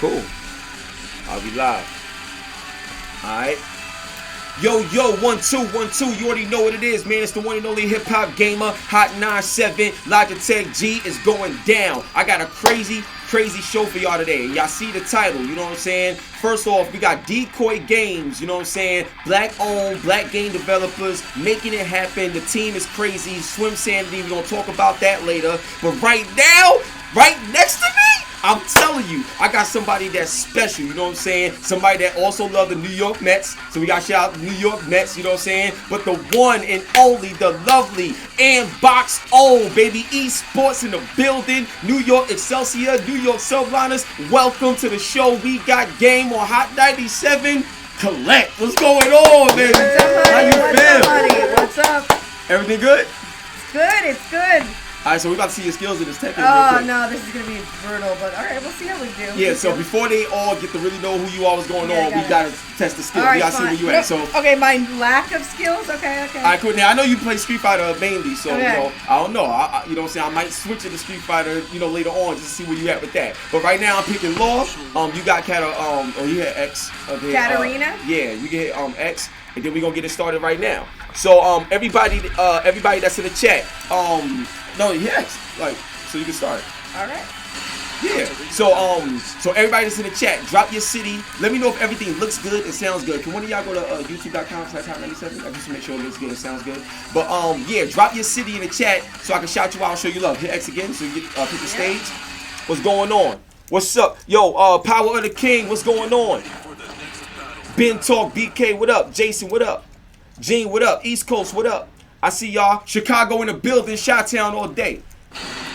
Cool. I'll be live. Alright. Yo, 1 2 1 2. You already know what it is, man. It's the one and only hip hop gamer. Hot 97. Logitech G is going down. I got a crazy show for y'all today. Y'all see the title, you know what I'm saying? First off, we got Decoy Games, you know what I'm saying? Black owned, black game developers making it happen. The team is crazy. Swim Sanity, we're gonna talk about that later. But right now, right next to me, I'm telling you, I got somebody that's special, you know what I'm saying? Somebody that also love the New York Mets. So we got to shout out the New York Mets, you know what I'm saying? But the one and only, the lovely ANDBOX baby, esports in the building. New York Excelsior, New York Subliners. Welcome to the show. We got game on Hot 97. Collect. What's going on, baby? How you feel? What's up? Everything good? It's good. Alright, so we're about to see your skills in this tech. Oh, no, this is going to be brutal, but alright, we'll see how we do. Yeah, so before they all get to really know who you are, what's going on, we got to test the skills. Right, we got to see where you at. So, okay, my lack of skills? Okay. Alright, cool. Now, I know you play Street Fighter mainly, so, okay. you know, I don't know. You know what I'm saying? I might switch it to Street Fighter, you know, later on just to see where you at with that. But right now, I'm picking Law. You got you hit X. Katarina? Yeah, you can hit X, and then we're going to get it started right now. So, everybody that's in the chat, so you can start. All right. Yeah. So everybody that's in the chat, drop your city. Let me know if everything looks good and sounds good. Can one of y'all go to youtube.com/hot97? I just make sure it looks good and sounds good. But yeah, drop your city in the chat so I can shout you out and show you love. Hit X again so you get pick the stage. What's going on? What's up? Yo, Power of the King, what's going on? Ben Talk, BK, what up? Jason, what up? Gene, what up? East Coast, what up? I see y'all. Chicago in the building, Chi-Town all day.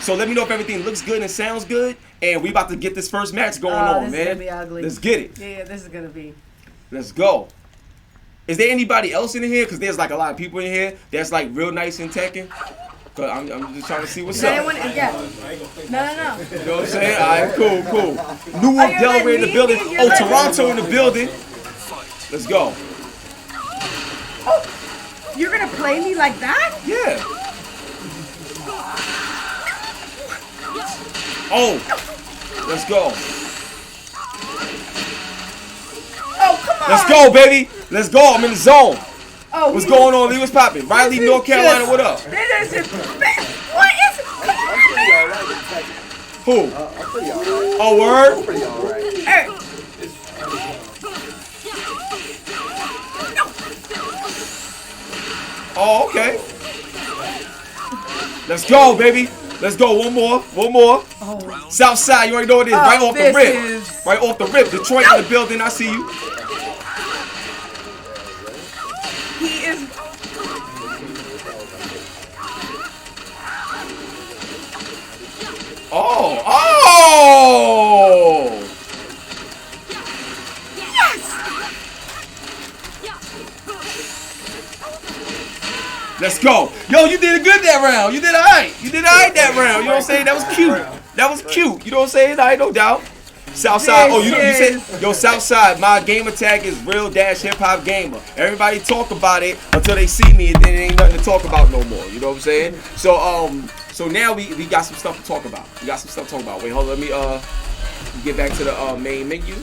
So let me know if everything looks good and sounds good. And we about to get this first match going on, man. This is going to be ugly. Let's get it. Yeah, this is going to be. Let's go. Is there anybody else in here? Because there's like a lot of people in here that's like real nice in Tekken. But I'm just trying to see what's up. Anyone? Yeah. No. You know what I'm saying? All right, cool. Newark, Delaware in the building. Oh, Toronto in the building. Let's go. Oh, you're going to play me like that? Yeah. Oh, let's go. Oh, come on. Let's go, baby. Let's go. I'm in the zone. Oh, what's going on, Lee? What's popping? Riley, North Carolina, what up? This is what is it? Who? Oh, word? Hey. Oh, okay. Let's go, baby. Let's go. One more. Oh. South side, you already know what it is. Right off the rip. Right off the rip. Detroit in the building. I see you. He is. Oh. Yes. Let's go. Yo, you did good that round. You did all right. That round. You know what I'm saying? That was cute. You know what I'm saying? All right, no doubt. Southside. Oh, you said, yo, Southside, my gamer tag is real-hip-hop-gamer. Everybody talk about it until they see me, and then it ain't nothing to talk about no more. You know what I'm saying? So now we got some stuff to talk about. Wait, hold on. Let me get back to the main menu.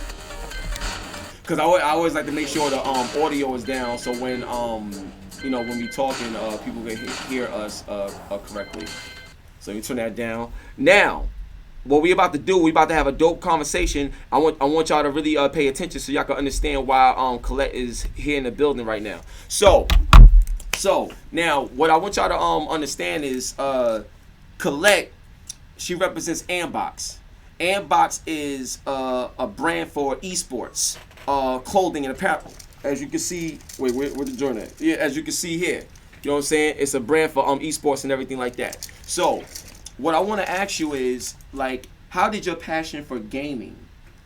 Because I always like to make sure the audio is down, so when when we talking, people can hear us correctly. So you turn that down. Now, what we about to do, we about to have a dope conversation. I want y'all to really pay attention so y'all can understand why Colette is here in the building right now. So now what I want y'all to understand is Colette, she represents ANDBOX. ANDBOX is a brand for esports, clothing and apparel. As you can see, where the joint at? Yeah, as you can see here. You know what I'm saying? It's a brand for esports and everything like that. So, what I want to ask you is, like, how did your passion for gaming,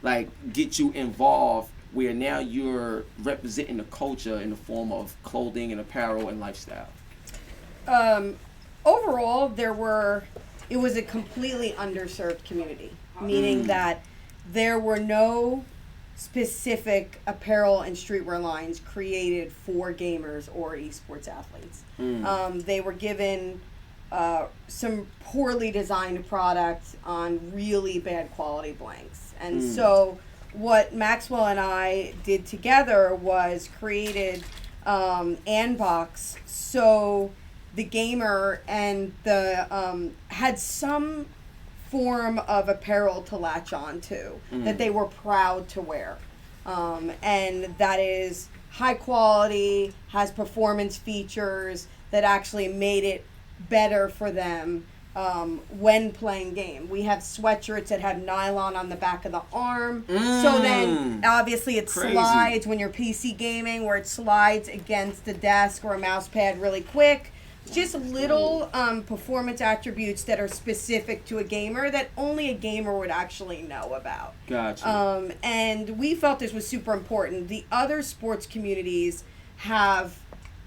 like, get you involved where now you're representing the culture in the form of clothing and apparel and lifestyle? Overall, it was a completely underserved community, meaning that there were no specific apparel and streetwear lines created for gamers or esports athletes. They were given some poorly designed products on really bad quality blanks. And so what Maxwell and I did together was created ANDBOX, so the gamer and the had some form of apparel to latch on to that they were proud to wear, and that is high quality, has performance features that actually made it better for them when playing game. We have sweatshirts that have nylon on the back of the arm, so then obviously it slides when you're PC gaming, where it slides against the desk or a mouse pad really quick. Just little performance attributes that are specific to a gamer that only a gamer would actually know about. Gotcha. And we felt this was super important. The other sports communities have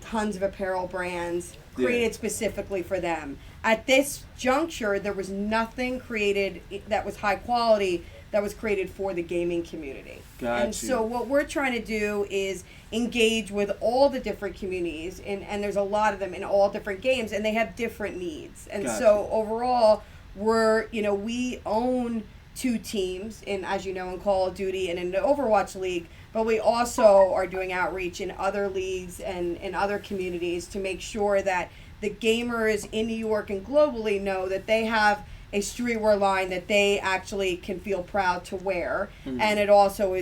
tons of apparel brands created specifically for them. At this juncture, there was nothing created that was high quality that was created for the gaming community. Gotcha. And so what we're trying to do is engage with all the different communities, and there's a lot of them in all different games, and they have different needs. And so overall, we own 2 teams in, as you know, in Call of Duty and in the Overwatch League, but we also are doing outreach in other leagues and in other communities to make sure that the gamers in New York and globally know that they have a streetwear line that they actually can feel proud to wear, and it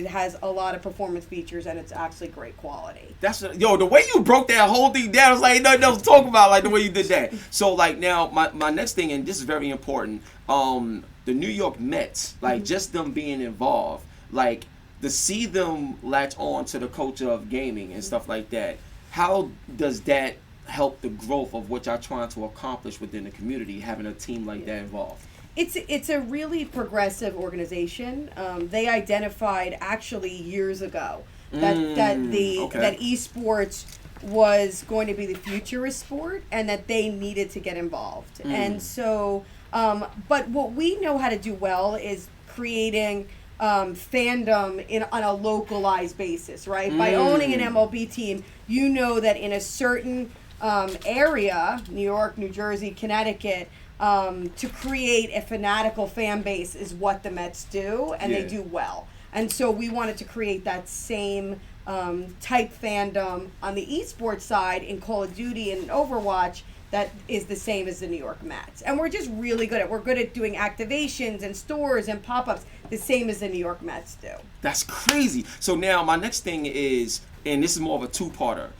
has a lot of performance features, and it's actually great quality. The way you broke that whole thing down, I was like, nothing else to talk about, like the way you did that. So like now, my next thing, and this is very important, the New York Mets, like just them being involved, like to see them latch on to the culture of gaming and stuff like that. How does that help the growth of what y'all trying to accomplish within the community, having a team like that involved? It's a really progressive organization. They identified actually years ago that esports was going to be the future of sport, and that they needed to get involved. And so, but what we know how to do well is creating fandom on a localized basis, right? By owning an MLB team, you know that in a certain area, New York, New Jersey, Connecticut, to create a fanatical fan base is what the Mets do, and they do well. And so we wanted to create that same type fandom on the esports side in Call of Duty and Overwatch that is the same as the New York Mets. And we're just really good at doing activations and stores and pop-ups the same as the New York Mets do. That's crazy. So now my next thing is, and this is more of a two-parter,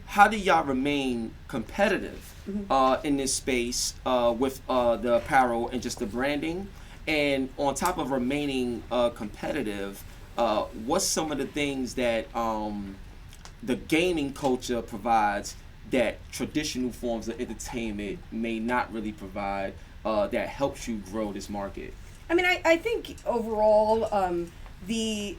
how do y'all remain competitive in this space with the apparel and just the branding? And on top of remaining competitive, what's some of the things that the gaming culture provides that traditional forms of entertainment may not really provide, that helps you grow this market? I mean, I think overall the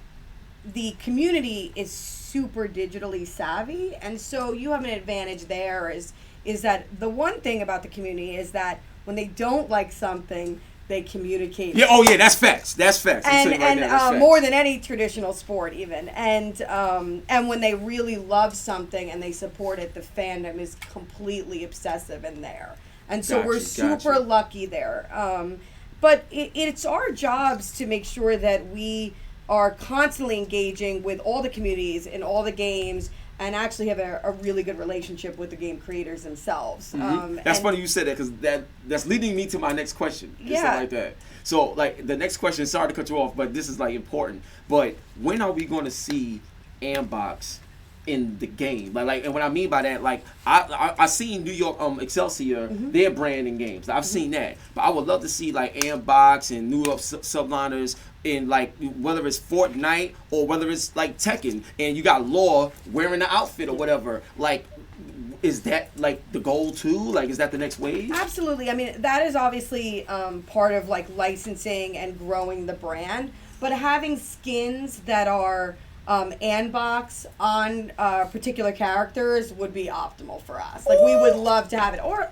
community is super digitally savvy, and so you have an advantage there. Is that the one thing about the community is that when they don't like something, they communicate. Yeah. Oh, yeah. That's facts. That's facts. And more than any traditional sport, even. And when they really love something and they support it, the fandom is completely obsessive in there. And so we're super lucky there. But it's our jobs to make sure that we are constantly engaging with all the communities in all the games, and actually have a really good relationship with the game creators themselves. That's funny you said that, because that's leading me to my next question. Yeah. Something like that. So, like, the next question, sorry to cut you off, but this is, like, important. But when are we going to see Andbox in the game? Like, and what I mean by that, like, I seen New York Excelsior, their brand in games. I've seen that. But I would love to see, like, Andbox and New York Subliners in, like, whether it's Fortnite or whether it's like Tekken, and you got Law wearing the outfit or whatever. Like, is that like the goal too? Like, is that the next wave? Absolutely. I mean, that is obviously part of like licensing and growing the brand, but having skins that are Andbox on particular characters would be optimal for us. Like, we would love to have it. Or,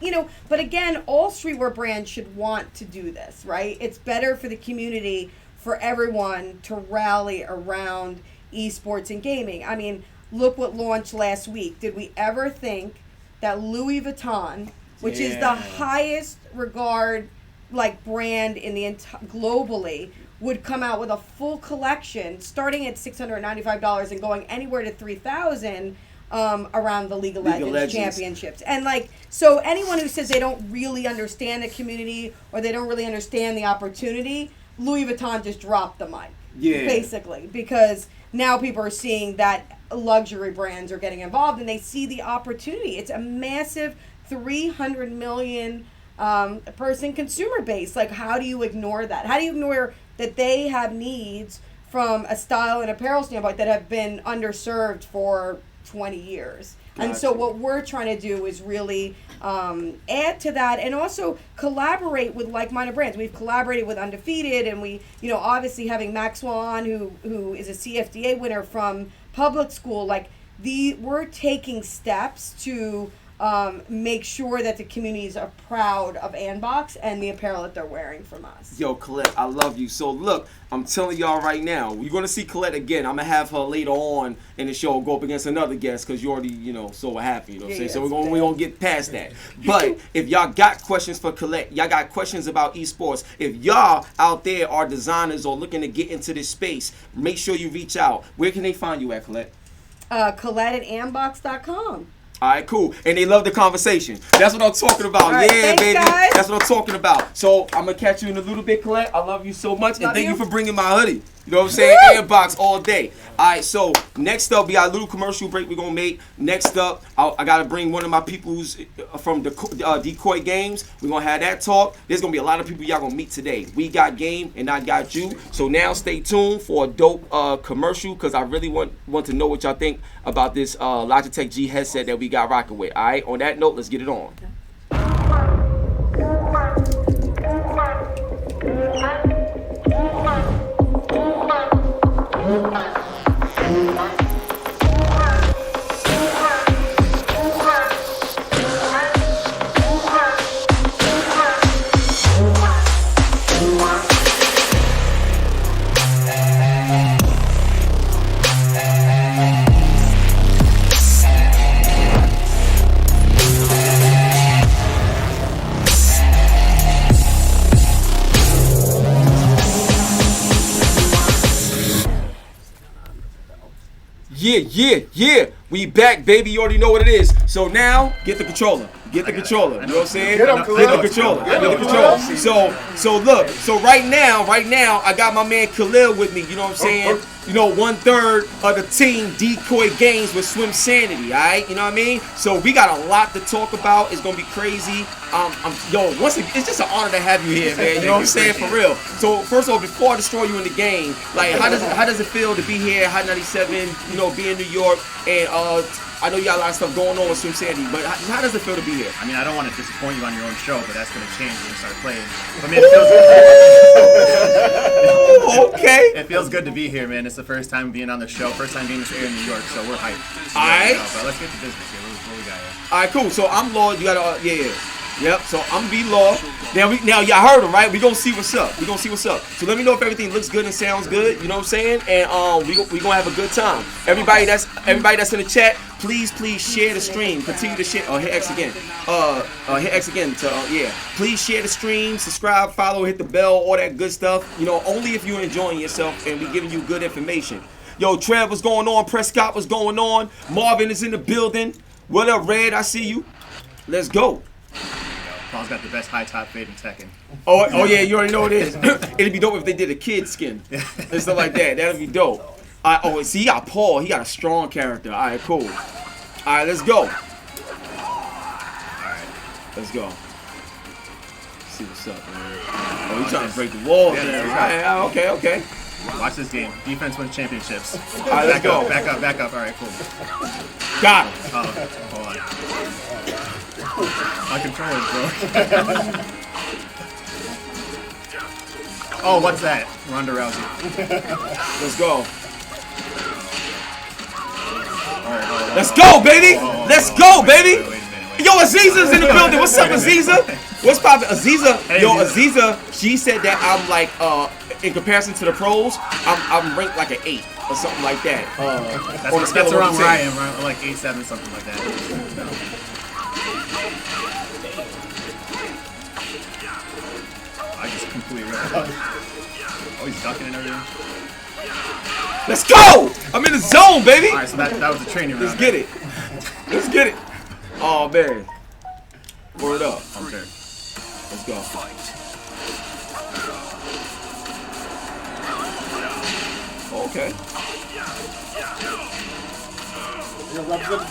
but again, all streetwear brands should want to do this, right? It's better for the community, for everyone to rally around esports and gaming. I mean, look what launched last week. Did we ever think that Louis Vuitton, which is the highest regard like brand in the globally, would come out with a full collection starting at $695 and going anywhere to $3,000 around the League of Legends championships. And like, so anyone who says they don't really understand the community or they don't really understand the opportunity, Louis Vuitton just dropped the mic. Yeah. Basically, because now people are seeing that luxury brands are getting involved and they see the opportunity. It's a massive 300 million person consumer base. Like, how do you ignore that? How do you ignore that they have needs from a style and apparel standpoint that have been underserved for 20 years? Gotcha. And so what we're trying to do is really add to that and also collaborate with like-minded brands. We've collaborated with Undefeated, and we, obviously having Maxwell on, who is a CFDA winner from public school. Like, we're taking steps to make sure that the communities are proud of ANDBOX and the apparel that they're wearing from us. Yo, Colette, I love you. So look, I'm telling y'all right now, you're going to see Colette again. I'm going to have her later on in the show go up against another guest because you already, saw what happened. You know what I'm saying? So we're going to get past that. But if y'all got questions for Colette, y'all got questions about esports, if y'all out there are designers or looking to get into this space, make sure you reach out. Where can they find you at, Colette? Colette at ANDBOX.com. All right, cool. And they love the conversation. That's what I'm talking about. Right, yeah, thanks, baby. Guys. That's what I'm talking about. So I'm going to catch you in a little bit, Colette. I love you so much. And thank you for bringing my hoodie. You know what I'm saying? ANDBOX all day. All right, so next up, we got a little commercial break we're going to make. Next up, I got to bring one of my people who's from Decoy Games. We're going to have that talk. There's going to be a lot of people y'all going to meet today. We got game and I got you. So now stay tuned for a dope commercial because I really want to know what y'all think about this Logitech G headset that we got rocking with. All right, on that note, let's get it on. Yeah. We back, baby. You already know what it is. So now, get the controller. Get the controller. You know what I'm saying? Get the controller. So look. So right now, I got my man Khalil with me. You know what I'm saying? 1/3 of the team Decoy Games with Swim Sanity. All right. You know what I mean? So we got a lot to talk about. It's gonna be crazy. Once again, it's just an honor to have you here, man. You know what I'm saying? For real. So first of all, before I destroy you in the game, like how does it feel to be here, Hot 97? Be in New York, and I know you got a lot of stuff going on with Swim Sanity, but how does it feel to be here? I mean, I don't want to disappoint you on your own show, but that's going to change when you start playing. But man, it feels good to be here, man. It's the first time being on the show, first time being this air in New York, so we're hyped. All right. But let's get to business here. What we got here? All right, cool. So I'm Lord. You got to, Yep, so I'm B-Law. Now y'all heard him, right? We gonna see what's up. So let me know if everything looks good and sounds good, you know what I'm saying? And we gonna have a good time. Everybody that's in the chat, please share the stream. Continue to share. Hit X again. Hit X again to Please share the stream, subscribe, follow, hit the bell, all that good stuff. Only if you're enjoying yourself and we giving you good information. Yo, Trev, what's going on? Prescott, what's going on? Marvin is in the building. What up, Red? I see you. Let's go. Paul's got the best high top fade in Tekken. Oh yeah, you already know what it is. It'd be dope if they did a kid skin and stuff like that. That'd be dope. See, he got Paul. He got a strong character. All right, cool. All right, let's go. Let's go. See what's up, man. Oh, he's trying to break the walls. Yeah, okay. Watch this game. Defense wins championships. All right, let's go. Back up. All right, cool. Got him. Hold on. My controller's broke. Oh, what's that? Ronda Rousey. Let's go. All right, Let's go, baby. Let's go, baby. Yo, Aziza's in the building. What's up, Aziza? What's poppin'? Aziza. Yo, Aziza, she said that I'm like, in comparison to the pros, I'm ranked like an 8 or something like that. That's around where I am, right? Like 8-7, something like that. No. I just completely read. Oh, he's ducking and everything. Let's go! I'm in the zone, baby. All right, so that was the training round. Let's get it. Let's get it. Oh man. Word up. Okay. Let's go. Okay.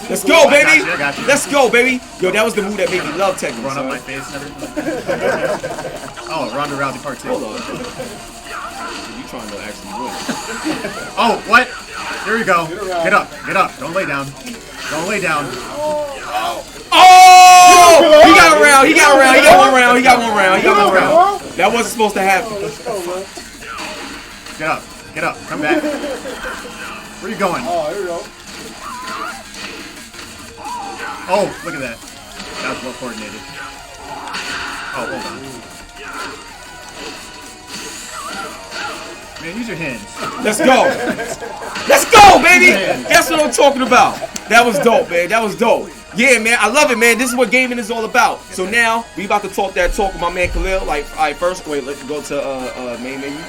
Let's go, baby. I got you. Let's go, baby. Yo, that was the move that made me love Tekken. Run son. up my face and everything. Oh, Ronda Rousey part 2. Hold on. You trying to actually win? Oh, what? Here we go. Get up. Get up. Don't lay down. Don't lay down. Oh! He got a round. He got a round. He got one round. He got one round. He got one round. That wasn't supposed to happen. Get up. Get up. Come back. Where you going? Oh, here we go. Oh, look at that. That was well coordinated. Oh, hold on. Man, use your hands. Let's go. Let's go, baby. That's what I'm talking about. That was dope, man. That was dope. Yeah, man. I love it, man. This is what gaming is all about. So now, we about to talk that talk with my man Khalil. Like, all right, first, wait, let's go to main menu.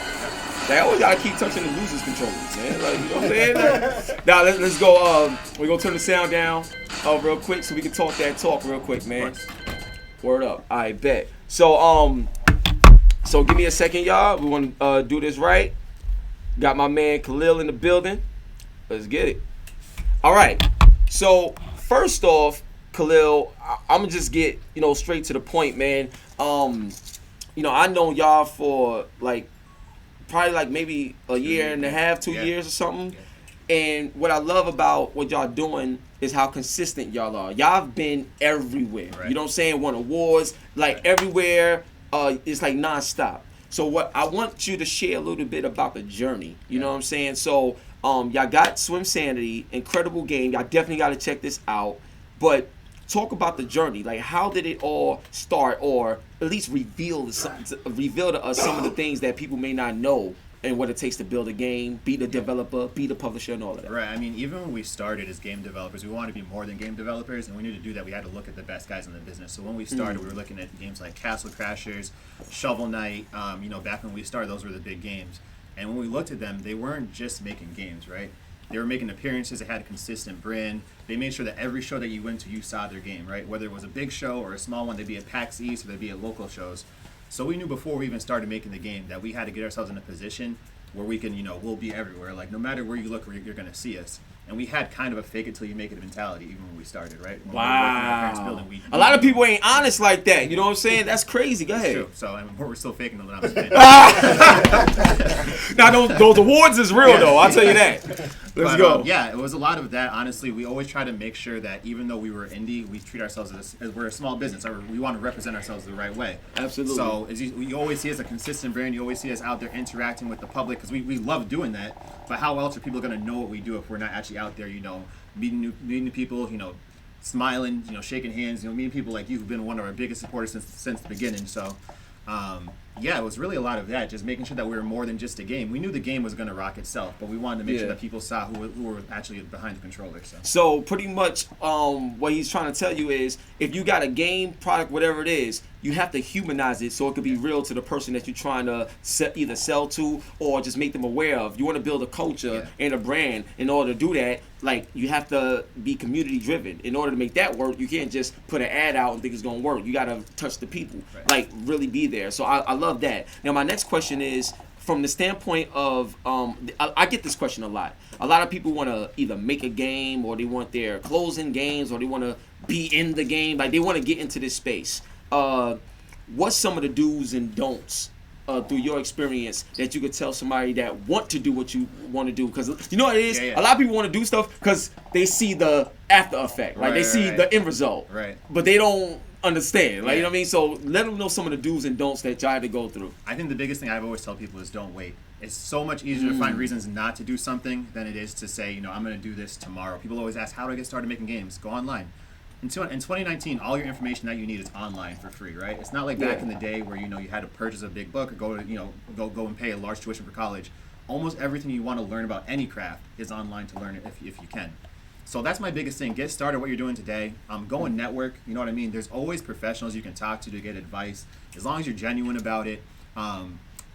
They always gotta keep touching the losers controllers, man. Like, you know what I'm saying? Now let's go. We're gonna turn the sound down real quick so we can talk that talk real quick, man. Word up. I bet. So so give me a second, y'all. We want to do this right. Got my man Khalil in the building. Let's get it. All right. So first off, Khalil, I'm gonna just get straight to the point, man. I know y'all for probably maybe a year and a half, 2 years or something. And what I love about what y'all doing is how consistent y'all are. Y'all have been everywhere. Right. You know what I'm saying? Won awards, everywhere. It's like nonstop. So what I want you to share a little bit about the journey. You know what I'm saying? So y'all got Swim Sanity, incredible game. Y'all definitely got to check this out. But talk about the journey. Like, how did it all start, or at least reveal to us some of the things that people may not know and what it takes to build a game, be the developer, be the publisher, and all of that. Right. I mean, even when we started as game developers, we wanted to be more than game developers, and we knew to do that we had to look at the best guys in the business. So when we started, we were looking at games like Castle Crashers, Shovel Knight. Back when we started, those were the big games. And when we looked at them, they weren't just making games, right? They were making appearances. They had a consistent brand. They made sure that every show that you went to, you saw their game, right? Whether it was a big show or a small one, they'd be at PAX East or they'd be at local shows. So we knew before we even started making the game that we had to get ourselves in a position where we can, we'll be everywhere. Like, no matter where you look, you're going to see us. And we had kind of a fake it till you make it mentality even when we stared, right? When we were working in our parents' building, A lot of people ain't honest like that. You know what I'm saying? That's crazy. Go ahead. True. So we're still faking them when I was saying. Now, those awards is real, though. I'll tell you that. Let's go. Yeah, it was a lot of that. Honestly, we always try to make sure that even though we were indie, we treat ourselves as we're a small business. We want to represent ourselves the right way. Absolutely. So you always see us a consistent brand. You always see us out there interacting with the public because we love doing that. But how else are people going to know what we do if we're not actually out there, meeting new people, smiling, shaking hands, meeting people like you who've been one of our biggest supporters since the beginning. So, it was really a lot of that, just making sure that we were more than just a game. We knew the game was going to rock itself, but we wanted to make sure that people saw who were actually behind the controller. So pretty much what he's trying to tell you is if you got a game, product, whatever it is, you have to humanize it so it could be real to the person that you're trying to either sell to or just make them aware of. You want to build a culture and a brand. In order to do that, you have to be community driven. In order to make that work, you can't just put an ad out and think it's going to work. You got to touch the people, really be there. So I love that. Now my next question is, from the standpoint of, I get this question a lot. A lot of people want to either make a game, or they want their closing games, or they want to be in the game. They want to get into this space. What's some of the do's and don'ts through your experience that you could tell somebody that want to do what you want to do? Because you know what it is? A lot of people want to do stuff because they see the after effect. They see the end result. Right. But they don't understand. You know what I mean? So let them know some of the do's and don'ts that y'all had to go through. I think the biggest thing I've always tell people is don't wait. It's so much easier to find reasons not to do something than it is to say, I'm going to do this tomorrow. People always ask, how do I get started making games? Go online. In 2019, all your information that you need is online for free, right? It's not like back in the day where you had to purchase a big book or go and pay a large tuition for college. Almost everything you want to learn about any craft is online to learn it if you can. So that's my biggest thing. Get started what you're doing today. Go and network. You know what I mean? There's always professionals you can talk to get advice as long as you're genuine about it.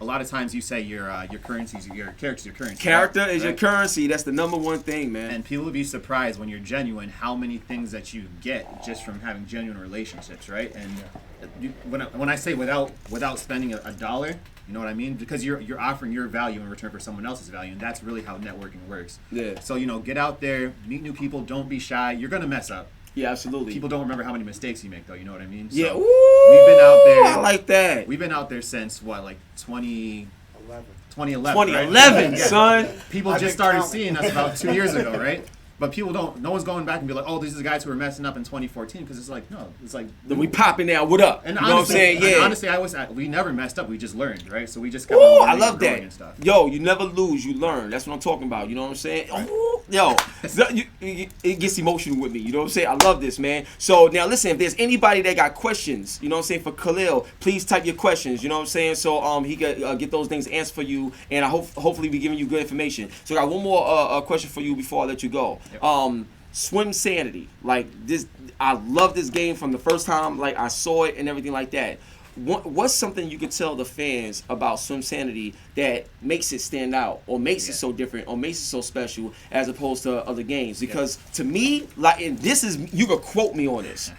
a lot of times you say your currency is your character's your currency. Character is your right? currency. That's the number one thing, man. And people will be surprised when you're genuine how many things that you get just from having genuine relationships, right? And when I say without spending a dollar, you know what I mean? Because you're offering your value in return for someone else's value, and that's really how networking works. Yeah. So, get out there, meet new people, don't be shy. You're gonna mess up. Yeah, absolutely. People don't remember how many mistakes you make, though. You know what I mean? Yeah. So Ooh, we've been out there. I like that. We've been out there since what, like 2011. 2011, right? son. People just started seeing us about 2 years ago, right? But people no one's going back and be like, oh, these are the guys who were messing up in 2014, because it's like, no, it's like. Then we popping now. What up? And you know honestly, what I'm saying? Yeah. honestly, we never messed up. We just learned, right? So we just kept Ooh, on I learning love and growing that. and stuff. Yo, you never lose, you learn. That's what I'm talking about. You know what I'm saying? Right. Ooh, yo, it gets emotional with me. You know what I'm saying? I love this, man. So now listen, if there's anybody that got questions, you know what I'm saying, for Khalil, please type your questions. You know what I'm saying? So he can get those things answered for you, and I hopefully be giving you good information. So I got one more question for you before I let you go. Yep. Swim Sanity, like this, I love this game from the first time, like I saw it and everything like that. What's something you could tell the fans about Swim Sanity that makes it stand out, or makes it so different, or makes it so special as opposed to other games? Because to me, like, and this is, you could quote me on this,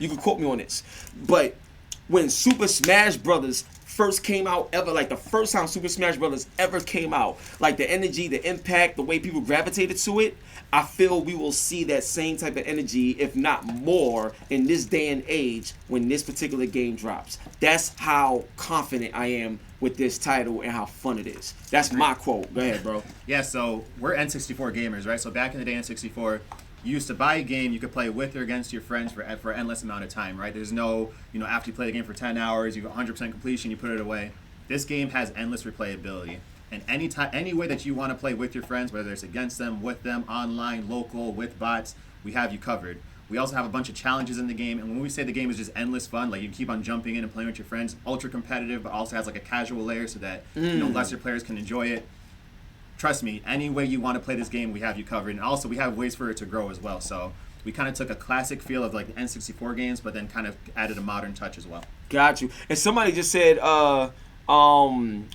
but when Super Smash Brothers first came out ever, like the first time Super Smash Brothers ever came out, like the energy, the impact, the way people gravitated to it, I feel we will see that same type of energy, if not more, in this day and age when this particular game drops. That's how confident I am with this title and how fun it is. That's my quote. Go ahead, bro. Yeah, so we're N64 gamers, right? So back in the day, N64, you used to buy a game you could play with or against your friends for an endless amount of time, right? There's no, after you play the game for 10 hours, you have 100% completion, you put it away. This game has endless replayability. And any way that you want to play with your friends, whether it's against them, with them, online, local, with bots, we have you covered. We also have a bunch of challenges in the game, and when we say the game is just endless fun, like you keep on jumping in and playing with your friends, ultra competitive, but also has like a casual layer so that lesser players can enjoy it. Trust me, any way you want to play this game, we have you covered. And also we have ways for it to grow as well. So we kind of took a classic feel of like the N64 games, but then kind of added a modern touch as well. Got you. And somebody just said, all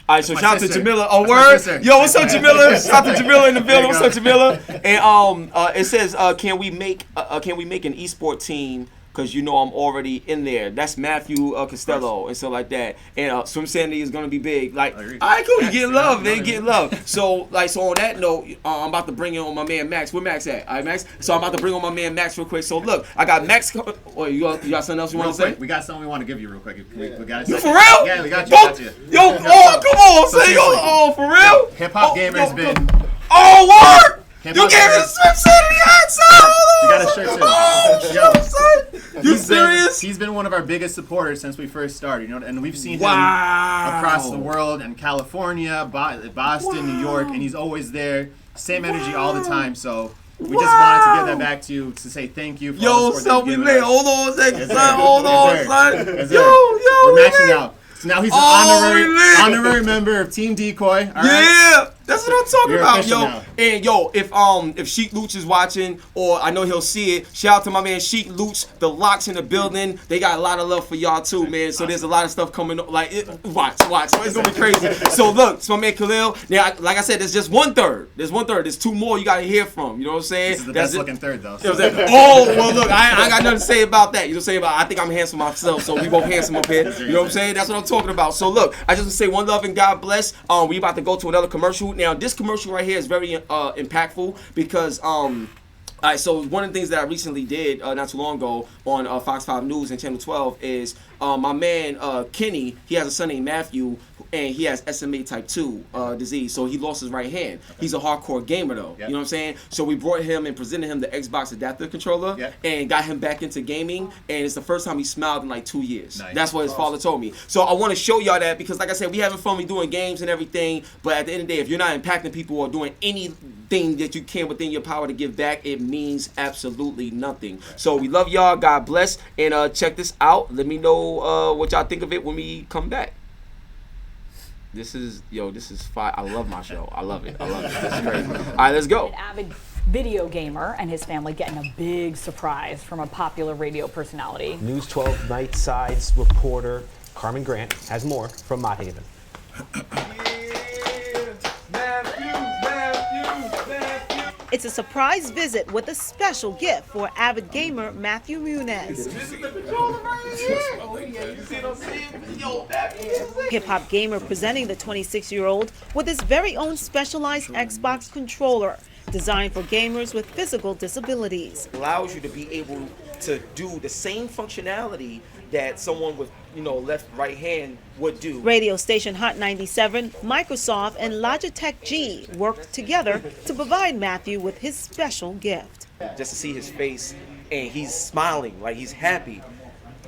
right, so shout out to Jamila. Oh, That's word. Yo, what's up, Jamila? Shout out to Jamila in the building. What's up, Jamila? And it says, can we make an esport team? Because I'm already in there. That's Matthew Costello and stuff like that. And Swim Sanity is gonna be big. Like, all right, cool. You getting love, man. Getting love. So on that note, I'm about to bring in my man Max. Where Max at? All right, Max. So I'm about to bring on my man Max real quick. So look, I got Max. Oh, you got something else you want to say? We got something we want to give you real quick. We got it. You for real? Yeah, we got you. Yo, come on, say yo, for real? HipHopGamer has been. Oh, word! You gave me the Swim Sanity hats out. You got a shirt too. Oh, you serious? He's been one of our biggest supporters since we first started, and we've seen him across the world, in California, Boston, New York, and he's always there. Same energy all the time. So we just wanted to give that back to you to say thank you for all the support that you've given us. Hold on a second, son. Hold on, son. We're matching out. So now he's an honorary member of Team Decoy. All right? Yeah. That's what I'm talking about, yo. Now. And yo, if Sheik Luch is watching, or I know he'll see it, shout out to my man Sheik Luch, the locks in the building. They got a lot of love for y'all too, man. So there's a lot of stuff coming up. Like, watch. It's gonna be crazy. So look, it's my man Khalil. Now, like I said, there's just 1/3. There's 1/3. There's 2 more you gotta hear from. You know what I'm saying? This is the best looking third, though. So. Oh, well, look, I got nothing to say about that. You know what I'm saying? I think I'm handsome myself, so we both handsome up here. You know what I'm saying? That's what I'm talking about. So look, I just want to say one love and God bless. We about to go to another commercial. Now, this commercial right here is very impactful because all right, so one of the things that I recently did not too long ago on Fox 5 News and Channel 12 is my man Kenny, he has a son named Matthew, and he has SMA type 2 disease, so he lost his right hand. Okay. He's a hardcore gamer though, you know what I'm saying? So we brought him and presented him the Xbox adaptive controller and got him back into gaming, and it's the first time he smiled in like 2 years. Nice. That's what his father told me. So I want to show y'all that because like I said, we having fun, we doing games and everything, but at the end of the day, if you're not impacting people or doing anything that you can within your power to give back, it means absolutely nothing. So we love y'all, God bless, and check this out. Let me know what y'all think of it when we come back. This is fire. I love my show. I love it. This is crazy. All right, let's go. An avid video gamer and his family getting a big surprise from a popular radio personality. News 12 Night Sides reporter Carmen Grant has more from Mott Haven. It's a surprise visit with a special gift for avid gamer Matthew Munez. This is the controller right here. Oh, yeah, you see what I'm saying? Yo, HipHopGamer presenting the 26-year-old with his very own specialized Xbox controller, designed for gamers with physical disabilities. It allows you to be able to do the same functionality that someone with, right hand would do. Radio station Hot 97, Microsoft, and Logitech G worked together to provide Matthew with his special gift. Just to see his face and he's smiling, like he's happy.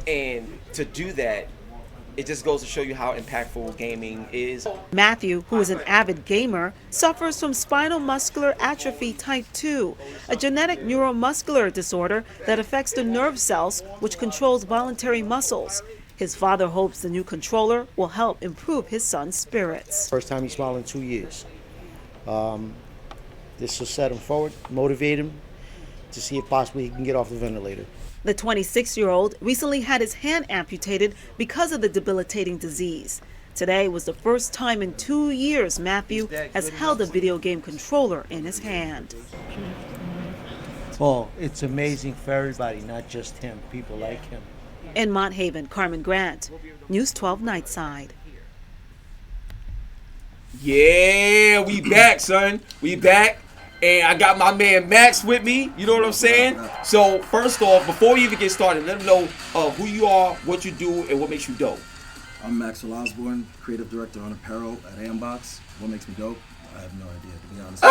And to do that, it just goes to show you how impactful gaming is. Matthew, who is an avid gamer, suffers from spinal muscular atrophy type 2, a genetic neuromuscular disorder that affects the nerve cells which controls voluntary muscles. His father hopes the new controller will help improve his son's spirits. First time he smiled in 2 years. This will set him forward, motivate him to see if possibly he can get off the ventilator. The 26-year-old recently had his hand amputated because of the debilitating disease. Today was the first time in 2 years Matthew has held a video game controller in his hand. Well, it's amazing for everybody, not just him, people like him. In Mont Haven, Carmen Grant, News 12 Nightside. Yeah, we back, son. We back. And I got my man Max with me. You know what I'm saying? So first off, before we even get started, let them know who you are, what you do, and what makes you dope. I'm Maxwell Osborne, creative director on Apparael at ANDBOX. What makes me dope? I have no idea, to be honest.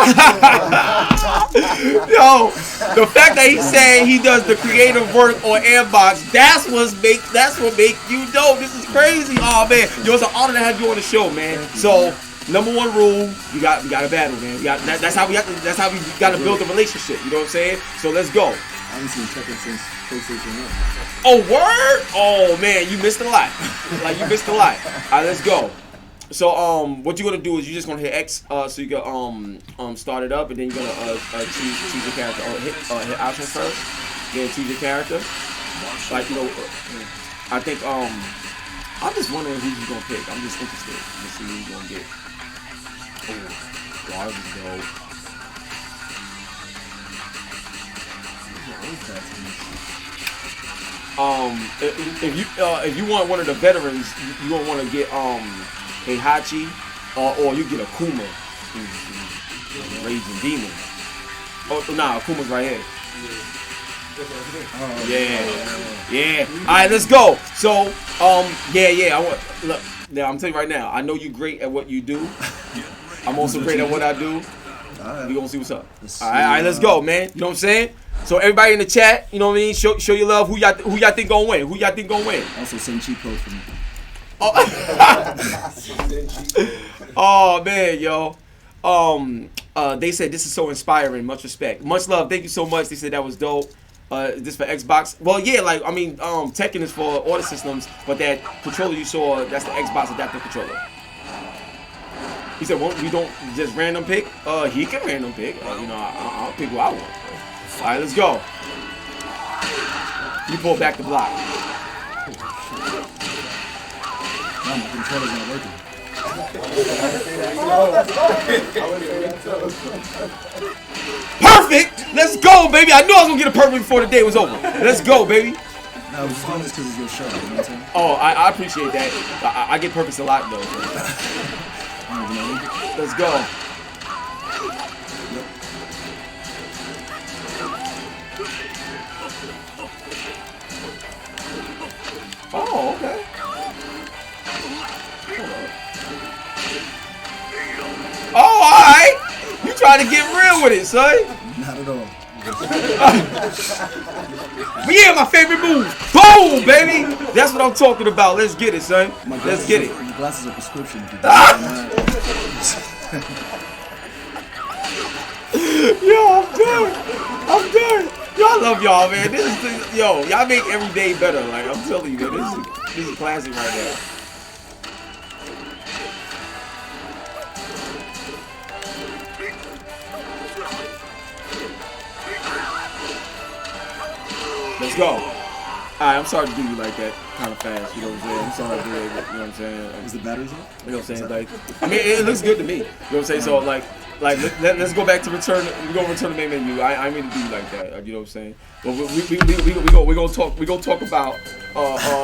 Yo, the fact that he's saying he does the creative work on ANDBOX, that's what make you dope. This is crazy. Oh man, yo, it's an honor to have you on the show, man. So. Number one rule, we got a battle, man. That's how we got to build a relationship. You know what I'm saying? So let's go. I haven't seen Tekken since PlayStation 1. Oh, word? Oh man, you missed a lot. Like you missed a lot. All right, let's go. So what you're gonna do is you're just gonna hit X, so you can start it up, and then you're gonna choose your character. Hit options first, then choose your character. Like I think I'm just wondering who you're gonna pick. I'm just interested to see who you're gonna get. Oh, wow, this is dope. If you want one of the veterans, you don't want to get Heihachi, or you get Akuma, Raging Demon. Oh nah, Akuma's right here. Yeah. All right, let's go. So I want look. Now I'm telling you right now, I know you're great at what you do. I'm also great at what I do. We gonna see what's up. All right, let's go, man. You know what I'm saying? So everybody in the chat, you know what I mean? Show your love. Who y'all think gonna win? Who y'all think gonna win? Also send cheat code for me. Oh man, yo. They said this is so inspiring. Much respect. Much love. Thank you so much. They said that was dope. This for Xbox? Well, yeah, Tekken is for order systems, but that controller you saw, that's the Xbox adaptive controller. He said, well, we don't just random pick. He can random pick. I'll pick what I want. All right, let's go. You pull back the block. No, my controller's not working. Perfect! Let's go, baby. I knew I was going to get a perfect before the day was over. Let's go, baby. No, I was just doing this because it's your show. You know what I'm saying? Oh, I appreciate that. I get perfects a lot, though. Let's go. Yep. Oh, okay. Oh, all right. You trying to get real with it, son. Not at all. But yeah, my favorite move. Boom, baby. That's what I'm talking about. Let's get it, son. Let's get it. My glasses are prescription. Yo, I'm done. Yo, I love y'all, man. Y'all make every day better. Like, I'm telling you, man, this is classic right now. Let's go. Alright, I'm sorry to do you like that kind of fast, you know what I'm saying? I'm sorry to do it, you know what I'm saying? Is the batteries on? You know what I'm saying? Like, I mean, it looks good to me. You know what I'm saying? So, like, like let's go back to return. We're gonna return the main menu. I mean to do like that. You know what I'm saying? But we gonna talk about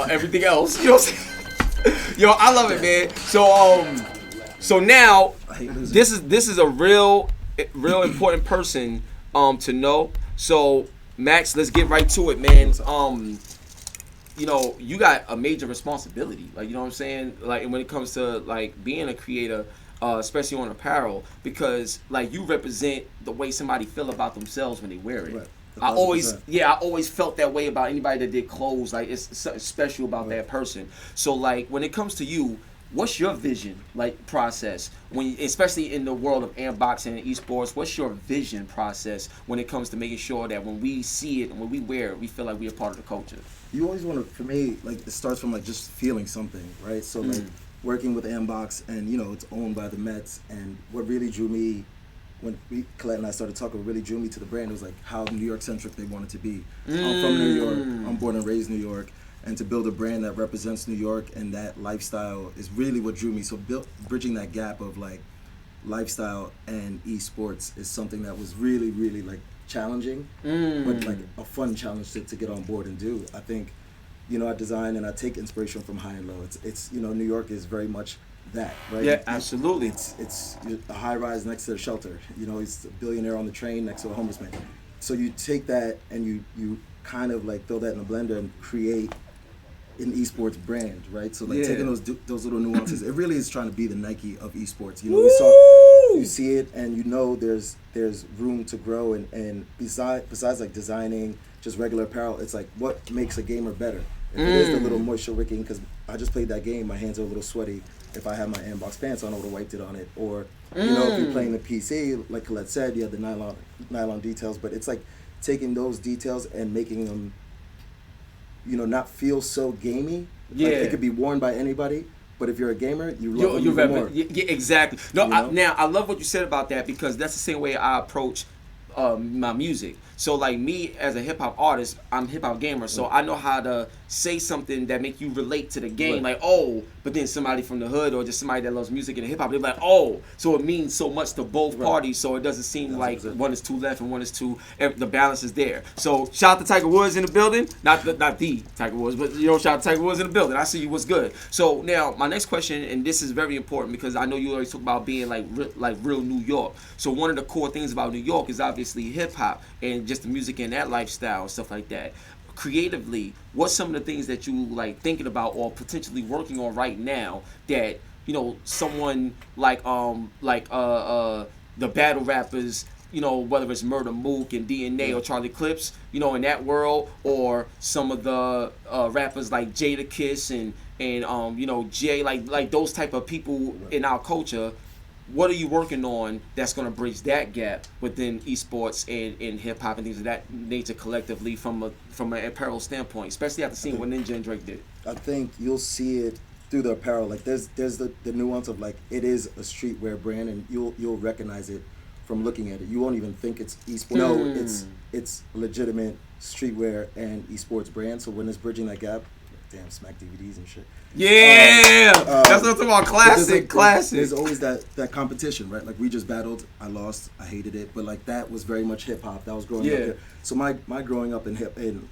everything else. You know what I'm saying? Yo, I love it, man. So now this is a real important person to know. So Max, let's get right to it, man. You know, you got a major responsibility. Like, you know what I'm saying? Like, when it comes to like being a creator, especially on apparel, because like you represent the way somebody feel about themselves when they wear it. Right. I always felt that way about anybody that did clothes. Like, it's something special about that person. So like when it comes to you, what's your vision like process when, especially in the world of Andbox and esports? What's your vision process when it comes to making sure that when we see it and when we wear it, we feel like we're a part of the culture? You always want to, for me, like it starts from like just feeling something, right? So like working with Andbox, and you know it's owned by the Mets, and what really drew me when Colette and I started talking, what really drew me to the brand was like how New York centric they wanted to be. I'm from New York. I'm born and raised New York. And to build a brand that represents New York and that lifestyle is really what drew me. So bridging that gap of like lifestyle and esports is something that was really, really like challenging, but like a fun challenge to get on board and do. I think, you know, I design and I take inspiration from high and low. It's you know, New York is very much that, right? Yeah, absolutely. It's a high rise next to a shelter. You know, he's a billionaire on the train next to a homeless man. So you take that and you kind of like throw that in a blender and create an esports brand, right? So like taking those little nuances, it really is trying to be the Nike of esports. You know, you see it, and you know there's room to grow, and besides like designing just regular apparel, it's like what makes a gamer better. If it is the little moisture wicking, because I just played that game, my hands are a little sweaty. If I had my Andbox pants on, I would have wiped it on it. Or you know, if you're playing the PC, like Colette said, you have the nylon details, but it's like taking those details and making them, you know, not feel so gamey. Yeah. Like, it could be worn by anybody, but if you're a gamer, you love it even more. Yeah, exactly. No, You know? now I love what you said about that, because that's the same way I approach my music. So like me as a hip hop artist, I'm HipHopGamer, so I know how to say something that make you relate to the game, like, oh, but then somebody from the hood or just somebody that loves music and hip hop, they're like, oh, so it means so much to both parties, so it doesn't seem like one is too left and one is too, the balance is there. So shout out to Tiger Woods in the building, not the Tiger Woods, but you know, shout out to Tiger Woods in the building. I see you. What's good? So now my next question, and this is very important because I know you always talk about being like real New York. So one of the core things about New York is obviously hip hop and just the music and that lifestyle and stuff like that. Creatively, what's some of the things that you like thinking about or potentially working on right now that, you know, someone like the battle rappers, you know, whether it's Murder Mook and DNA or Charlie Clips, you know, in that world, or some of the rappers like Jada Kiss and you know, Jay, like those type of people in our culture. What are you working on that's going to bridge that gap within esports and hip hop and things of that nature collectively from an apparel standpoint, especially after seeing what Ninja and Drake did? I think you'll see it through the apparel. Like there's the nuance of like it is a streetwear brand, and you'll recognize it from looking at it. You won't even think it's esports. No, it's legitimate streetwear and esports brand. So when it's bridging that gap, damn, Smack DVDs and shit. Yeah, that's what I'm talking about. Classic. There's always that competition, right? Like we just battled. I lost. I hated it, but like that was very much hip hop. That was growing up here. So my growing up in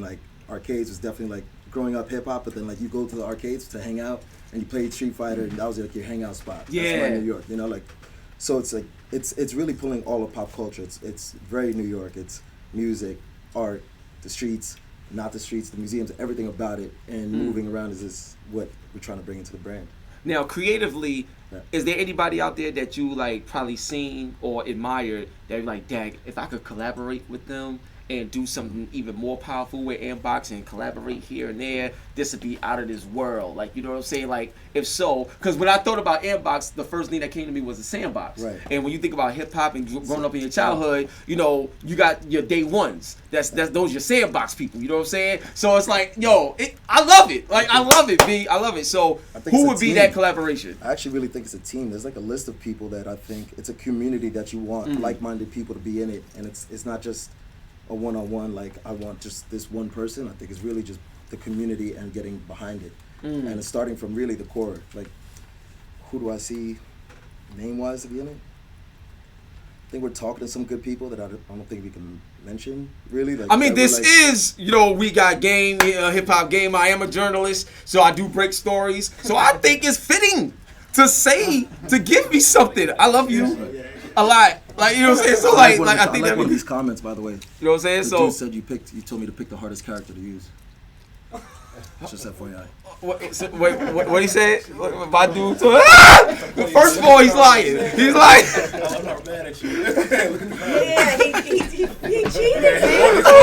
like arcades was definitely like growing up hip hop. But then like you go to the arcades to hang out and you played Street Fighter, and that was like your hangout spot. Yeah, that's why New York. You know, like so it's like it's really pulling all of pop culture. It's very New York. It's music, art, the streets. Not the streets, the museums, everything about it, and moving around is what we're trying to bring into the brand. Now, creatively, is there anybody out there that you like probably seen or admired that you're like, dang, if I could collaborate with them and do something even more powerful with Andbox and collaborate here and there, this would be out of this world. Like, you know what I'm saying? Like, if so, because when I thought about Andbox, the first thing that came to me was the sandbox. Right. And when you think about hip hop and growing up in your childhood, you know, you got your day ones. That's those your sandbox people. You know what I'm saying? So it's like, yo, I love it. Like, I love it, B. I love it. So who would be that collaboration? I actually really think it's a team. There's like a list of people that I think it's a community that you want like-minded people to be in it, and it's not just a one-on-one, like I want just this one person. I think it's really just the community and getting behind it. And it's starting from really the core. Like, who do I see name-wise to be in it? think we're talking to some good people that I don't think we can mention, really. Like, I mean, that we're, this like- is, you know, we got game, HipHopGamer. I am a journalist, so I do break stories. So I think it's fitting to give me something. I love you a lot. Like, you know what I'm saying? So, I think I that one of these comments, by the way. You know what I'm saying? The So dude said you told me to pick the hardest character to use. Just FYI. what he said? My dude. First of all, he's lying. He's lying. I'm not mad at you. Yeah, he cheated. Yo,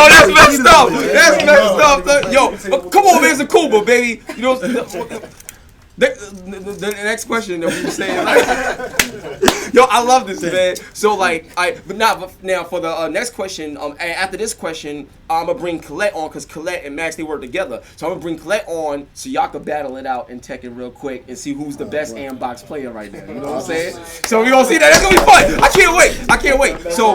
that's messed up. That's messed up. Yo, come on, man, it's a cool, but baby, you know. The next question that we were saying, like, yo, I love this, man. So now for the next question, after this question, I'm gonna bring Colette on because Colette and Max, they work together. So I'm gonna bring Colette on so y'all can battle it out in Tekken real quick and see who's the best Andbox player right now. You know what I'm saying? So we gonna see that. That's gonna be fun. I can't wait. So,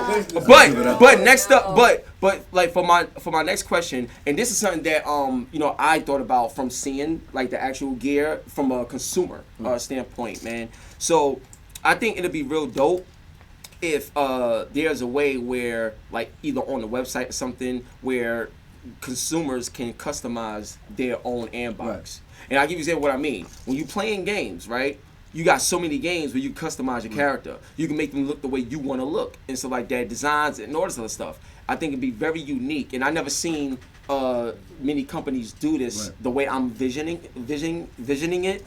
but next up, but like for my next question, and this is something that you know, I thought about from seeing like the actual gear from a consumer standpoint, man. So I think it'll be real dope if there's a way where, like, either on the website or something where consumers can customize their own Andbox. Right. And I'll give you example what I mean. When you playing games, right? You got so many games where you customize your character. You can make them look the way you want to look and stuff like that, designs and all this other stuff. I think it'd be very unique, and I never seen many companies do this the way I'm visioning it.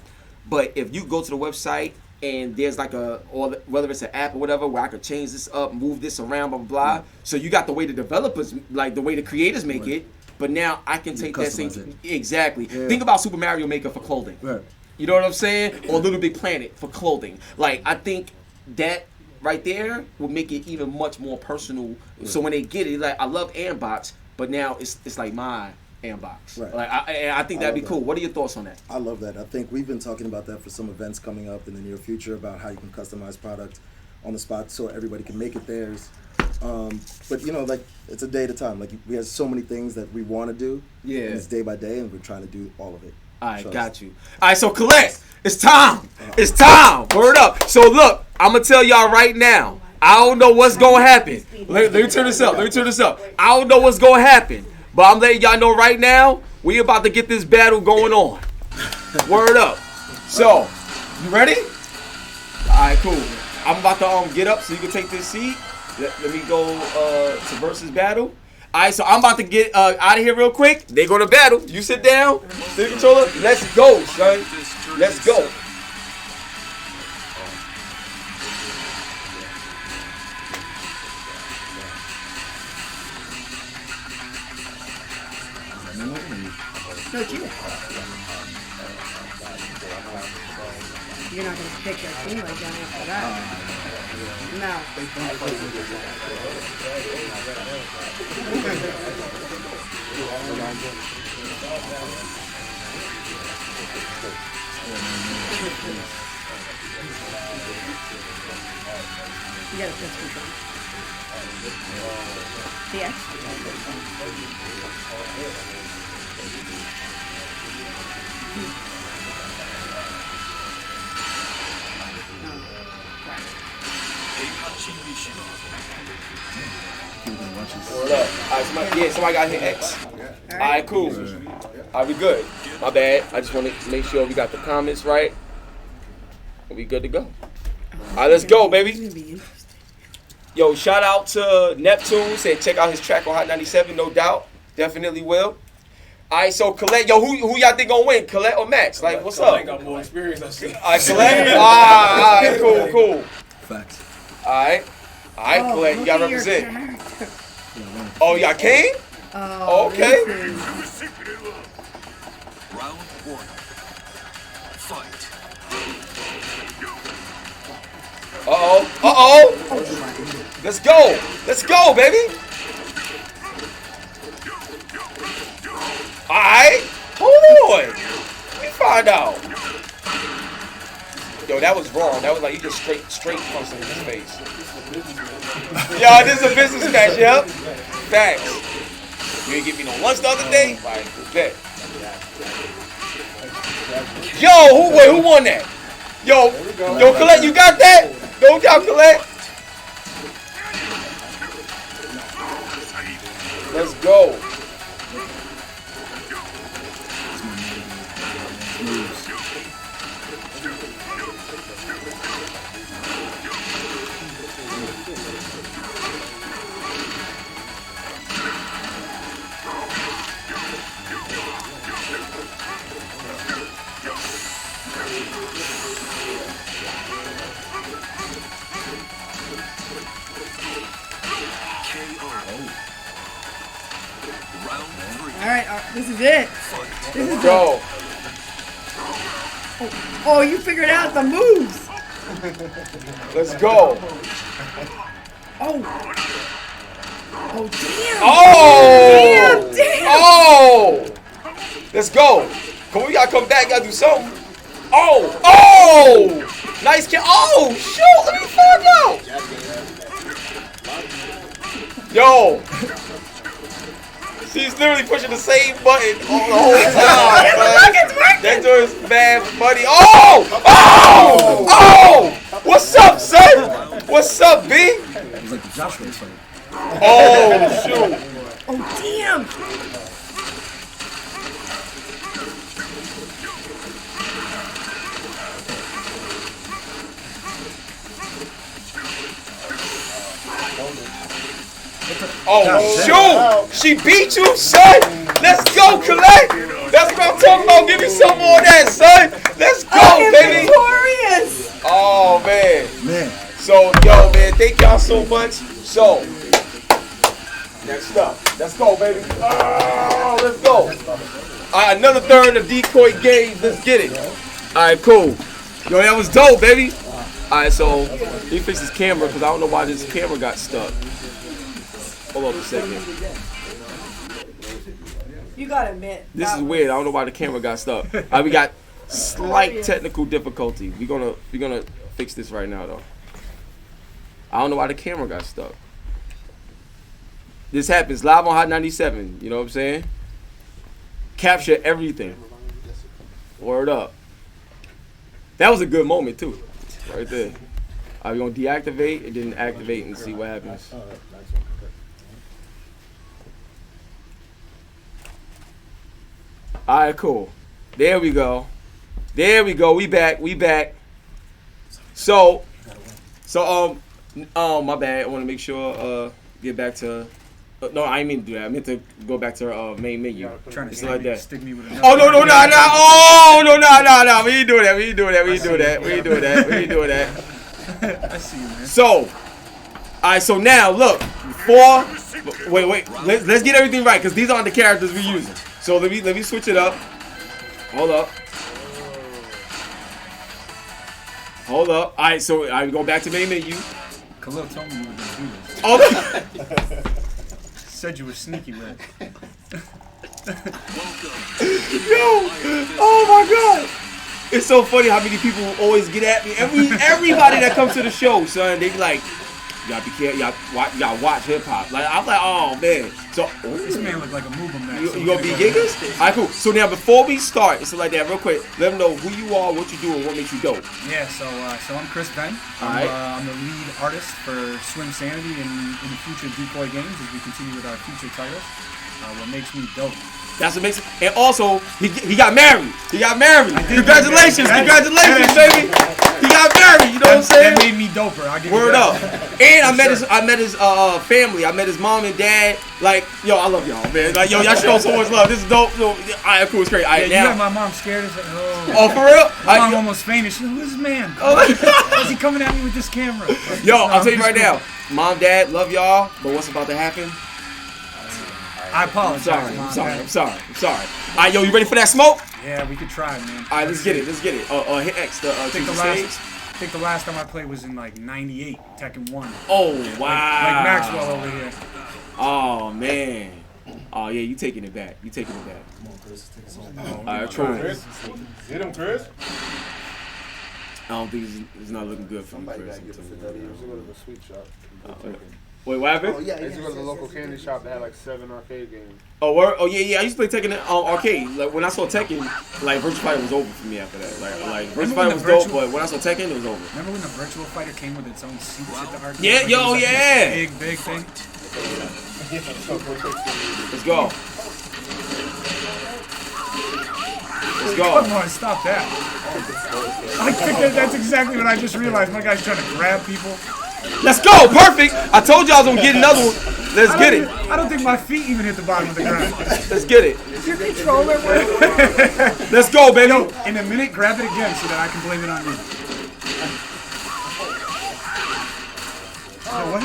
But if you go to the website and there's like whether it's an app or whatever where I could change this up, move this around, blah blah blah. So you got the way the developers, like the way the creators make it, but now I can take that same exactly. Yeah. Think about Super Mario Maker for clothing. Right. You know what I'm saying? Or Little Big Planet for clothing. Like, I think that right there will make it even much more personal. Yeah. So when they get it, like, I love Andbox, but now it's like my Andbox. Right. Like, I think that'd be cool. What are your thoughts on that? I love that. I think we've been talking about that for some events coming up in the near future about how you can customize product on the spot so everybody can make it theirs. But you know, like, it's a day at a time. Like, we have so many things that we want to do. Yeah. And it's day by day, and we're trying to do all of it. All right, got you. All right, so Colette, it's time. It's time. Word up. So look, I'm gonna tell y'all right now. I don't know what's gonna happen. Let me turn this up. I don't know what's gonna happen, but I'm letting y'all know right now. We about to get this battle going on. Word up. So, you ready? All right, cool. I'm about to get up so you can take this seat. Let me go to versus battle. All right, so I'm about to get out of here real quick. They go to battle. You sit down. Sit controller. Let's go, son. Let's go. You're not going to pick your team like that after that. No. You got to fix control. The X. Word up. All right, somebody got hit X. All right, cool. All right, we good. My bad. I just want to make sure we got the comments right. We good to go. All right, let's go, baby. Yo, shout out to Neptune. Said check out his track on Hot 97. No doubt. Definitely will. All right, so Colette, yo, who y'all think gonna win? Colette or Max? Like, what's up? I got more experience. All right, Colette. All right, cool. Facts. All right, Colette, you gotta represent. Oh, y'all came? Oh, okay. Round one. Fight. Let's go, baby. All right, hold on. Let me find out. Yo, that was wrong. That was like you just straight punched him in his face. Yo, this is a business match, yep. Thanks. You ain't give me no lunch the other day? Like, bet. Yo, who won that? Yo, Colette, you got that? Don't calculate. Let's go. All right, this is it. This is Go. Oh, you figured out the moves. Let's go. Oh. Oh, damn. Oh. Damn. Oh. Let's go. Come on, we gotta come back. Gotta do something. Oh. Oh. Nice kill. Oh, shoot. Let me find out. Yo. She's literally pushing the same button the whole time. That joint's mad funny. Oh! Oh! Oh! What's up, son? What's up, B? It was like the Joshua fight. Oh, shoot. Oh, damn. Oh, shoot! She beat you, son! Let's go, Colette! That's what I'm talking about. Give me some more of that, son! Let's go, baby! Victorious! Oh, man. Man. So, yo, man, thank y'all so much. So, next up. Let's go, baby. Oh, let's go. All right, another third of Decoy Games. Let's get it. All right, cool. Yo, that was dope, baby. All right, so let me fix this camera because I don't know why this camera got stuck. Hold on a second. You gotta admit. This is weird. I don't know why the camera got stuck. All right, we got slight technical difficulty. We're gonna fix this right now, though. I don't know why the camera got stuck. This happens live on Hot 97. You know what I'm saying? Capture everything. Word up. That was a good moment too, right there. We're gonna deactivate and then activate and see what happens. All right, cool. There we go. There we go. We back. We back. So, my bad. I want to make sure, get back to. No, I didn't mean to do that. I meant to go back to our main menu. Trying to It's like that. stick me with another. Oh no, no, no, no. Oh no, no, no, no. We ain't doing that. We ain't doing that. We ain't doing that. We ain't doing that. We ain't doing that. I see you, man. So, all right. So now, look. Wait. Let's get everything right because these aren't the characters we're using. So let me switch it up. Hold up. Hold up. All right. So I go back to main menu. Khalil told me you were gonna do this. Oh. Said you were sneaky with it. Yo. Oh my God. It's so funny how many people always get at me. Everybody that comes to the show, son, they be like, y'all be careful, y'all watch hip hop. Like I'm like, oh man. So This man look like a mover man. you gonna be giggers? All right, cool. So now before we start, it's like that real quick. Let them know who you are, what you do, and what makes you dope. Yeah, so I'm Chris Ben. I'm the lead artist for Swim Sanity and in the future Decoy Games as we continue with our future titles. What makes me dope. That's what makes it. And also, he got married. He got married. Congratulations, congratulations, baby. He got married. You know what I'm saying? That made me doper. I'll give you Word that. up. And I met his family. I met his mom and dad. Like, yo, I love y'all, man. Like, yo, y'all show so much love. This is dope. So, all right, cool. It's great. All right, Yeah, you now. got my mom scared as Oh, for real? My mom almost fainted. She's like, who's this man? Why is he coming at me with this camera? Yo, I'll tell you right now. Mom, dad, love y'all. But what's about to happen? I apologize. I'm sorry. All right, yo, you ready for that smoke? Yeah, we could try, man. All right, let's get it. Hit X. I think the last time I played was in like '98, Tekken 1. Oh wow. Like Maxwell over here. Oh man. Oh yeah, you taking it back. Come on, Chris. All right, try. Chris. Get him, Chris. I don't think it's not looking good for me, Chris. Wait, what happened? I used to go to the local candy shop that had like 7 arcade games. Oh, word? Oh, yeah. I used to play Tekken arcade. Like, when I saw Tekken, like, Virtua Fighter was over for me after that. Like Virtua Fighter was dope, but when I saw Tekken, it was over. Remember when the Virtua Fighter came with its own seats at the arcade? Yeah, Like, yo, it was like yeah. this big thing. Let's go. Let's go. Come on, stop that. I think that's exactly what I just realized. My guy's trying to grab people. Let's go. Perfect. I told you I was going to get another one. Let's get it. I don't think my feet even hit the bottom of the ground. Let's get it. Your controller works. Let's go, baby. In a minute, grab it again so that I can blame it on you. Oh, what?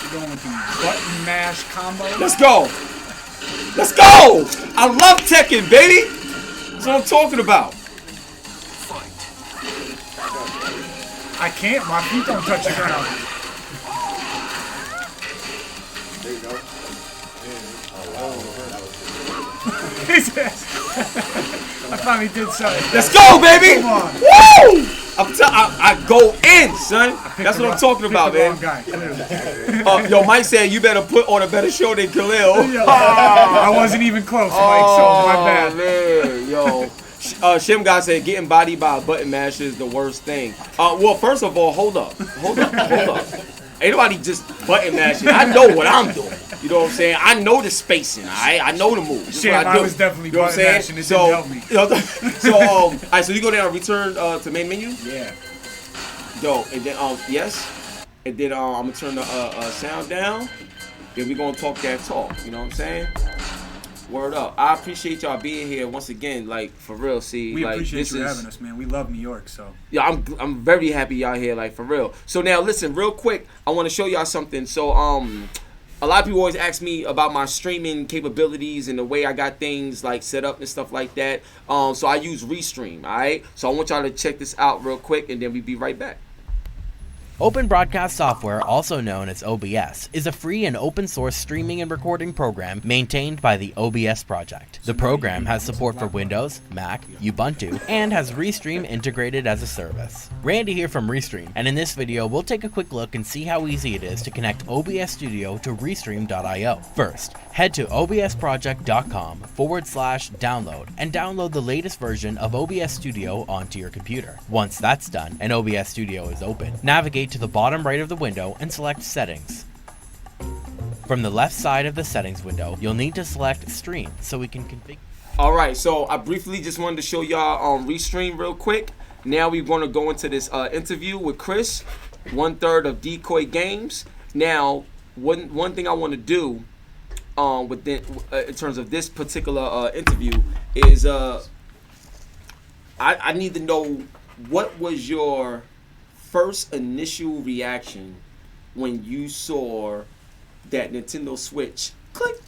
You're going with the button mash combo. Let's go. Let's go. I love Tekken, baby. That's what I'm talking about. I can't. My feet don't touch the ground. There you go. I finally did something. Let's go, baby. Come on. Woo! I go in, son. That's what I'm talking about, man. Guy, Yo, Mike said you better put on a better show than Khalil. I wasn't even close, Mike, so my bad. Man, yo. Shim guy said getting bodied by a button masher is the worst thing. Well, first of all, hold up. Ain't nobody just button mashing. I know what I'm doing. You know what I'm saying? I know the spacing. I know the moves. Shit, I was definitely button mashing. It didn't help me. All right. So you go down, return to main menu. Yeah. Yo, and then yes, and then I'm gonna turn the sound down. Then we gonna talk that talk. You know what I'm saying? Word up. I appreciate y'all being here once again. Like, for real. See, we like, appreciate you having us, man. We love New York, so. Yeah, I'm very happy y'all here. Like, for real. So now, listen, real quick. I want to show y'all something. So a lot of people always ask me about my streaming capabilities and the way I got things like set up and stuff like that. So I use Restream. All right. So I want y'all to check this out real quick, and then we'll be right back. Open Broadcast Software, also known as OBS, is a free and open source streaming and recording program maintained by the OBS Project. The program has support for Windows, Mac, Ubuntu, and has Restream integrated as a service. Randy here from Restream, and in this video we'll take a quick look and see how easy it is to connect OBS Studio to Restream.io. First, head to obsproject.com/download and download the latest version of OBS Studio onto your computer. Once that's done and OBS Studio is open, navigate to the bottom right of the window and select Settings. From the left side of the Settings window, you'll need to select Stream so we can configure. Alright, so I briefly just wanted to show y'all Restream real quick. Now we're going to go into this interview with Chris, 1/3 of Decoy Games. Now, one thing I want to do in terms of this particular interview is I need to know what was your first initial reaction when you saw that Nintendo Switch click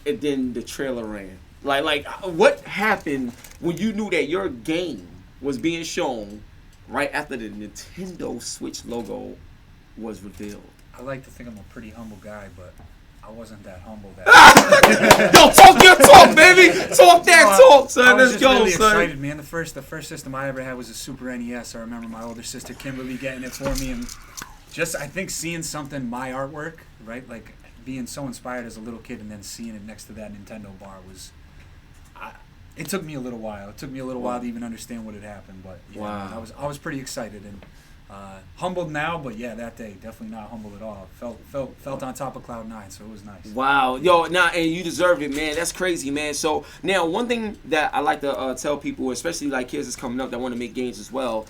and then the trailer ran. Like what happened when you knew that your game was being shown right after the Nintendo Switch logo was revealed? I like to think I'm a pretty humble guy, but I wasn't that humble. Yo, talk your talk, baby. Talk that talk, son. Let's go, really son. Excited, man. The first system I ever had was a Super NES. I remember my older sister Kimberly getting it for me, and just I think seeing something, my artwork, right, like being so inspired as a little kid, and then seeing it next to that Nintendo bar was. It took me a little while. It took me a little while to even understand what had happened, but yeah, wow. I was pretty excited and humbled now, but yeah, that day definitely not humble at all. Felt on top of cloud 9, so it was nice. Wow, yo, and you deserve it, man. That's crazy, man. So now, one thing that I like to tell people, especially like kids that's coming up that want to make games as well,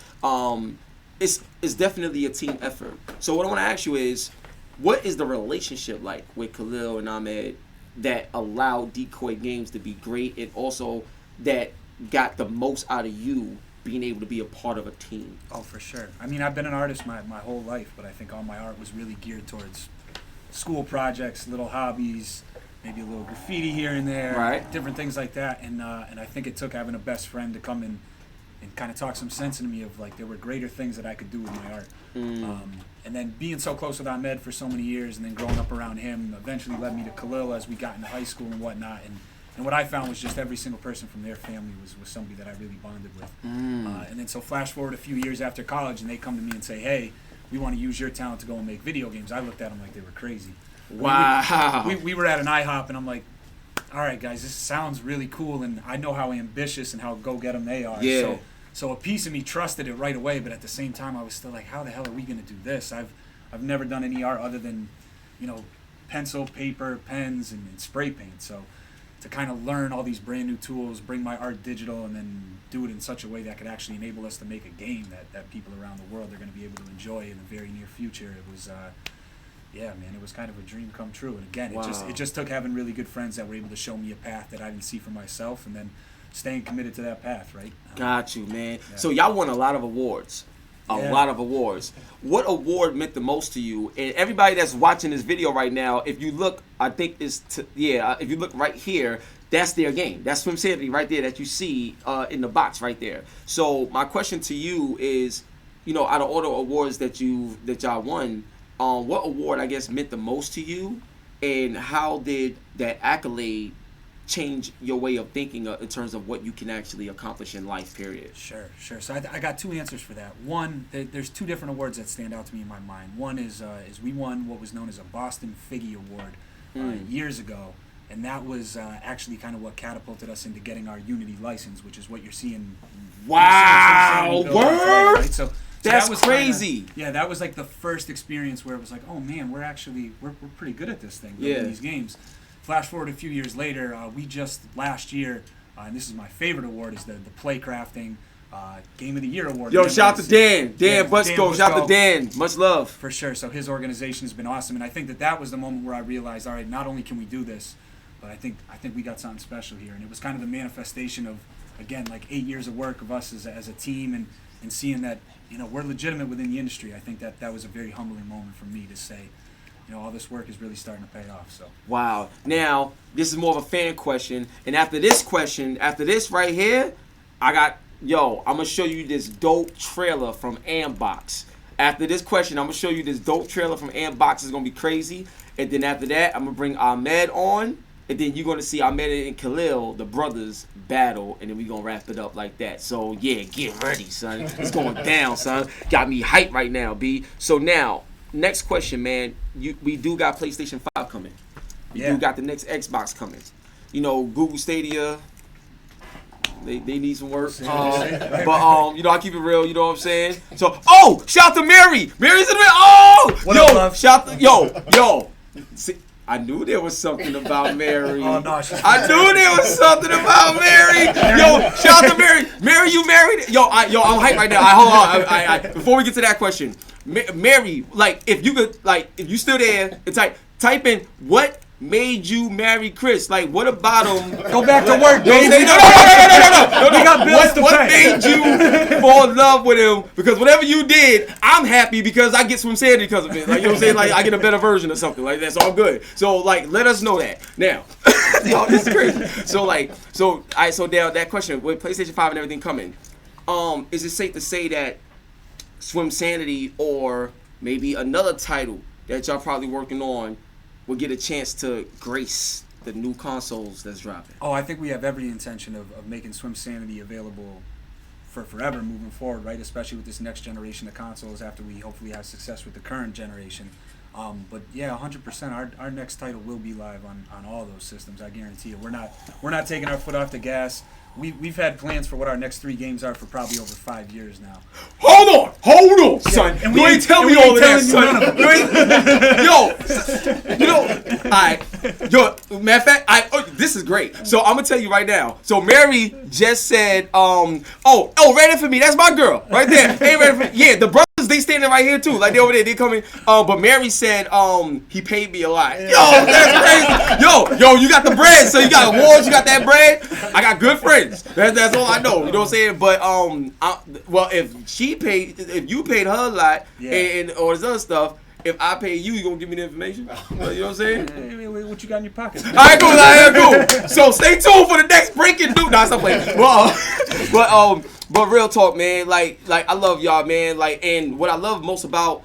it's definitely a team effort. So what I want to ask you is, what is the relationship like with Khalil and Ahmed that allowed Decoy Games to be great, and also that got the most out of you being able to be a part of a team? Oh, for sure. I mean, I've been an artist my whole life, but I think all my art was really geared towards school projects, little hobbies, maybe a little graffiti here and there, right? Different things like that. And I think it took having a best friend to come in and kind of talk some sense into me of like there were greater things that I could do with my art. And then being so close with Ahmed for so many years, and then growing up around him, eventually led me to Khalil as we got into high school and whatnot. And what I found was just every single person from their family was somebody that I really bonded with. And then so flash forward a few years after college, and they come to me and say, hey, we want to use your talent to go and make video games. I looked at them like they were crazy. Wow. We were at an IHOP, and I'm like, all right, guys, this sounds really cool, and I know how ambitious and how go-get-em they are. Yeah. So a piece of me trusted it right away, but at the same time, I was still like, how the hell are we going to do this? I've never done any art other than, pencil, paper, pens, and spray paint. So to kind of learn all these brand new tools, bring my art digital, and then do it in such a way that could actually enable us to make a game that people around the world are going to be able to enjoy in the very near future, it was... yeah, man, it was kind of a dream come true. And again, it just took having really good friends that were able to show me a path that I didn't see for myself, and then staying committed to that path, right? Got you, man. Yeah. So y'all won a lot of awards. A lot of awards. What award meant the most to you? And everybody that's watching this video right now, if you look, I think if you look right here, that's their game. That's Swim Sanity right there that you see in the box right there. So my question to you is, out of all the awards that y'all won, what award, I guess, meant the most to you, and how did that accolade change your way of thinking in terms of what you can actually accomplish in life, period? Sure. So I got two answers for that. One, there's two different awards that stand out to me in my mind. One is we won what was known as a Boston Figgy Award years ago, and that was actually kind of what catapulted us into getting our Unity license, which is what you're seeing. Wow, word! Right? So that's that was crazy. That was like the first experience where it was like, oh man, we're pretty good at this thing, building these games. Flash forward a few years later, we just last year, and this is my favorite award, is the Playcrafting Game of the Year award. Yo, shout out to Dan Butzko. Shout out to Dan. Much love. For sure. So his organization has been awesome, and I think that was the moment where I realized, all right, not only can we do this, but I think we got something special here, and it was kind of the manifestation of, again, like 8 years of work of us as a team, and seeing that we're legitimate within the industry. I think that was a very humbling moment for me to say, all this work is really starting to pay off. So wow. Now this is more of a fan question, and after this right here, I'm gonna show you this dope trailer from ANDBOX. After this question, I'm gonna show you this dope trailer from ANDBOX. It's gonna be crazy, and then after that, I'm gonna bring Ahmed on. And then you're going to see Ahmed and Khalil, the brothers, battle. And then we're going to wrap it up like that. So, yeah, get ready, son. It's going down, son. Got me hyped right now, B. So, now, next question, man. We do got PlayStation 5 coming. We do got the next Xbox coming. Google Stadia, they need some work. But, I keep it real. You know what I'm saying? So, shout out to Mary. Mary's in the middle. What up, love? Shout out to, See, I knew there was something about Mary. Oh, no, I knew there was something about Mary. Yo, shout out to Mary. Mary, you married? Yo, I'm hyped right now. Hold on. Before we get to that question, Mary, if you still there, type in what made you marry Chris? What about him? Go back to work, baby. No. We got bills to What pay. made you fall in love with him? Because whatever you did, I'm happy because I get some sanity because of it. You know what I'm saying? I get a better version or something. That's all good. So, let us know that. Now, yo, this is crazy. So now that question, with PlayStation 5 and everything coming, is it safe to say that Swim Sanity or maybe another title that y'all probably working on will get a chance to grace the new consoles that's dropping? Oh, I think we have every intention of making Swim Sanity available for forever moving forward, right? Especially with this next generation of consoles after we hopefully have success with the current generation. But yeah, 100%. Our next title will be live on all those systems. I guarantee you. We're not taking our foot off the gas. We've had plans for what our next 3 games are for probably over 5 years now. Hold on, son. And You ain't tell me all of that, son. Matter of fact, this is great. So I'm gonna tell you right now. So Mary just said, ready for me. That's my girl right there. Ain't ready for me. Yeah, the brothers, they standing right here too. They over there, they coming. But Mary said, he paid me a lot. Yo, that's crazy. Yo, you got the bread. So you got awards, you got that bread. I got good friends. That's all I know. You know what I'm saying? But if you paid her a lot and all this other stuff, if I pay you, you gonna give me the information? You know what I'm saying? Hey, what you got in your pocket? All right, cool. So stay tuned for the next breaking news. Nah, stop playing. But real talk, man. I love y'all, man. And what I love most about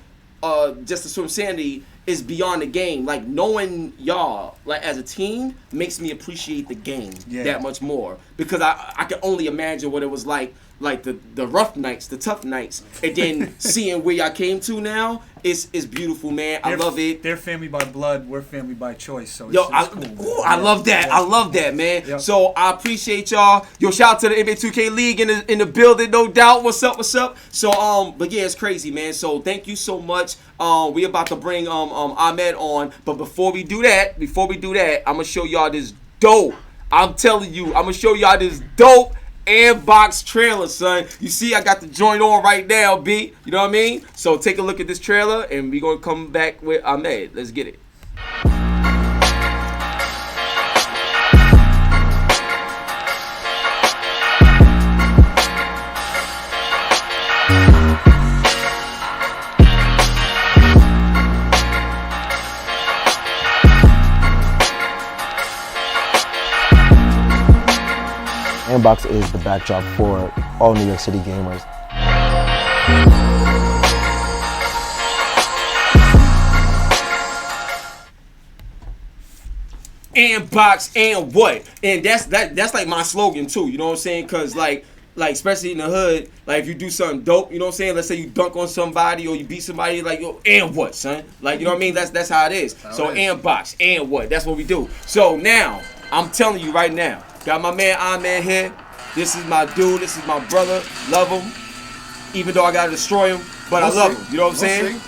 just the Swim Sanity is beyond the game. Like knowing y'all, like as a team, makes me appreciate the game that much more because I can only imagine what it was like the rough nights, the tough nights, and then seeing where y'all came to now. It's beautiful, man. I love it. They're family by blood. We're family by choice. So Yo, it's cool. I love that. I love that, man. Yep. So I appreciate y'all. Yo, shout out to the NBA 2K League in the building, no doubt. What's up? So but yeah, it's crazy, man. So thank you so much. We about to bring Ahmed on, but before we do that, I'm gonna show y'all this dope. I'm telling you, I'm gonna show y'all this dope Andbox trailer, son. You see, I got the joint on right now, B. You know what I mean? So take a look at this trailer, and we gonna come back with Ahmed. Let's get it. Andbox is the backdrop for all New York City gamers. Andbox and what? And that's like my slogan too. You know what I'm saying? Cause like especially in the hood, like if you do something dope, you know what I'm saying? Let's say you dunk on somebody or you beat somebody, like yo, and what, son? Like you know what I mean? That's how it is. So Andbox and what? That's what we do. So now I'm telling you right now, got my man Ahmed here. This is my dude. This is my brother. Love him. Even though I gotta destroy him, but I love him. You know what I'm saying?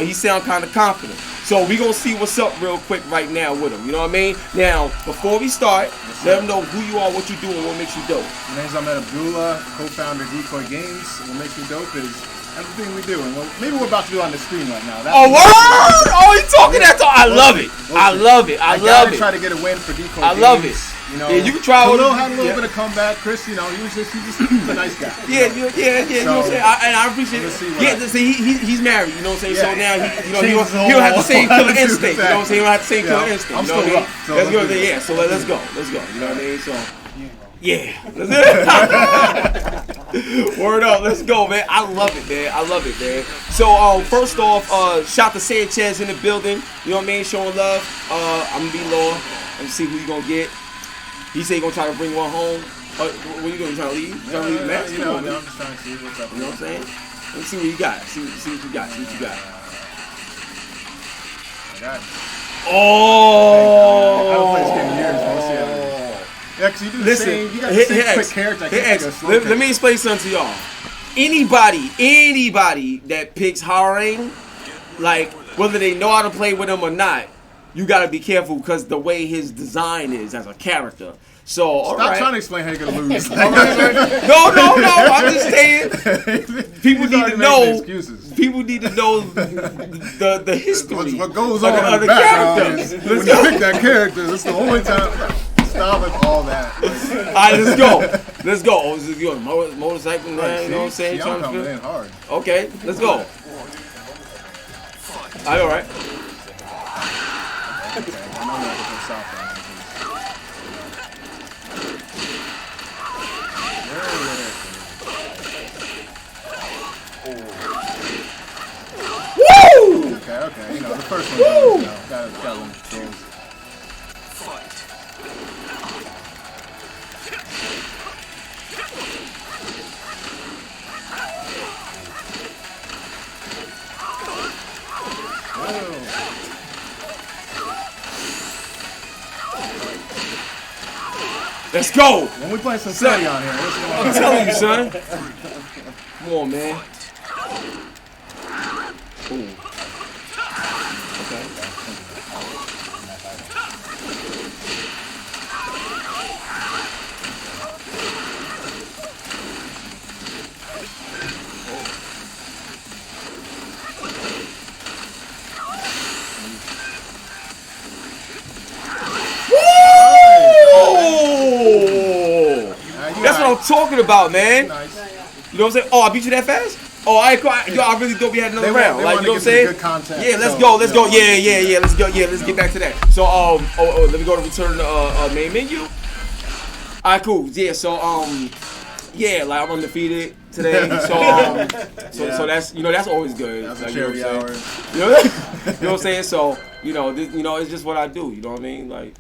He sound kind of confident. So we gonna see what's up real quick right now with him. You know what I mean? Now, before we start, let them know who you are, what you do, and what makes you dope. My name's Ahmed Abdullah, co-founder of Decoy Games. What makes me dope is everything we do, and maybe we're about to do on the screen right now. Oh, word! Oh, you talking that talk? I love it. I love it. I love it. Try to get a win for Decoy Games. I love it. You know, yeah, you can try. Had a little bit of comeback, Chris. You know, he's a nice guy. Yeah. You know what I'm saying? And I appreciate it. Yeah, see, he's married. You know what I'm saying? So now he don't have the same killer instinct. You know what I'm saying? He don't have the same killer instinct. You know what I mean? Let's go. Yeah. So let's go. You know what I mean? So. Yeah. Word up. Let's go, man. I love it, man. So, first off, shout to Sanchez in the building. You know what I mean? Showing love. I'm gonna be low. Let me see who you gonna get. He said he gonna try to bring one home. What are you doing? You trying to leave? You trying to leave the match? You know, I'm just trying to see what's up. You know what I'm saying? Let's see what you got. See what you got. I got it. Oh! I don't play this game in years. We'll see how it is. Yeah, because you do the same. You got the same quick character. Let me explain something to y'all. Anybody that picks Harang, like whether they know how to play with him or not, you gotta be careful because the way his design is as a character. So Stop trying to explain how you're gonna lose. No. I'm just saying. People need to know. People need to know the history. What goes on in the characters. When you pick that character, it's the only time. Stop with all that. All right, let's go. Oh, this is good. Motorcycle, man. You know what I'm saying? I'm coming in hard. Okay, let's go. All right. Woo! Okay. You know, the first one, gotta win the games. Let's go! When we play some Sunny on here, what's going on? I'm telling you, son. Come on, man. Ooh. Okay. That's what I'm talking about, man. Nice. You know what I'm saying? Oh, I beat you that fast? Oh, I really thought we had another round. Like, you know what I'm saying? Yeah, let's go. Yeah, let's go. Yeah, let's get back to that. So, let me go to return the main menu. Alright, cool. Yeah, so, yeah, like I'm undefeated. today, so that's that's always good. That's like, a charity hour. You know what I'm saying? So it's just what I do. You know what I mean? Like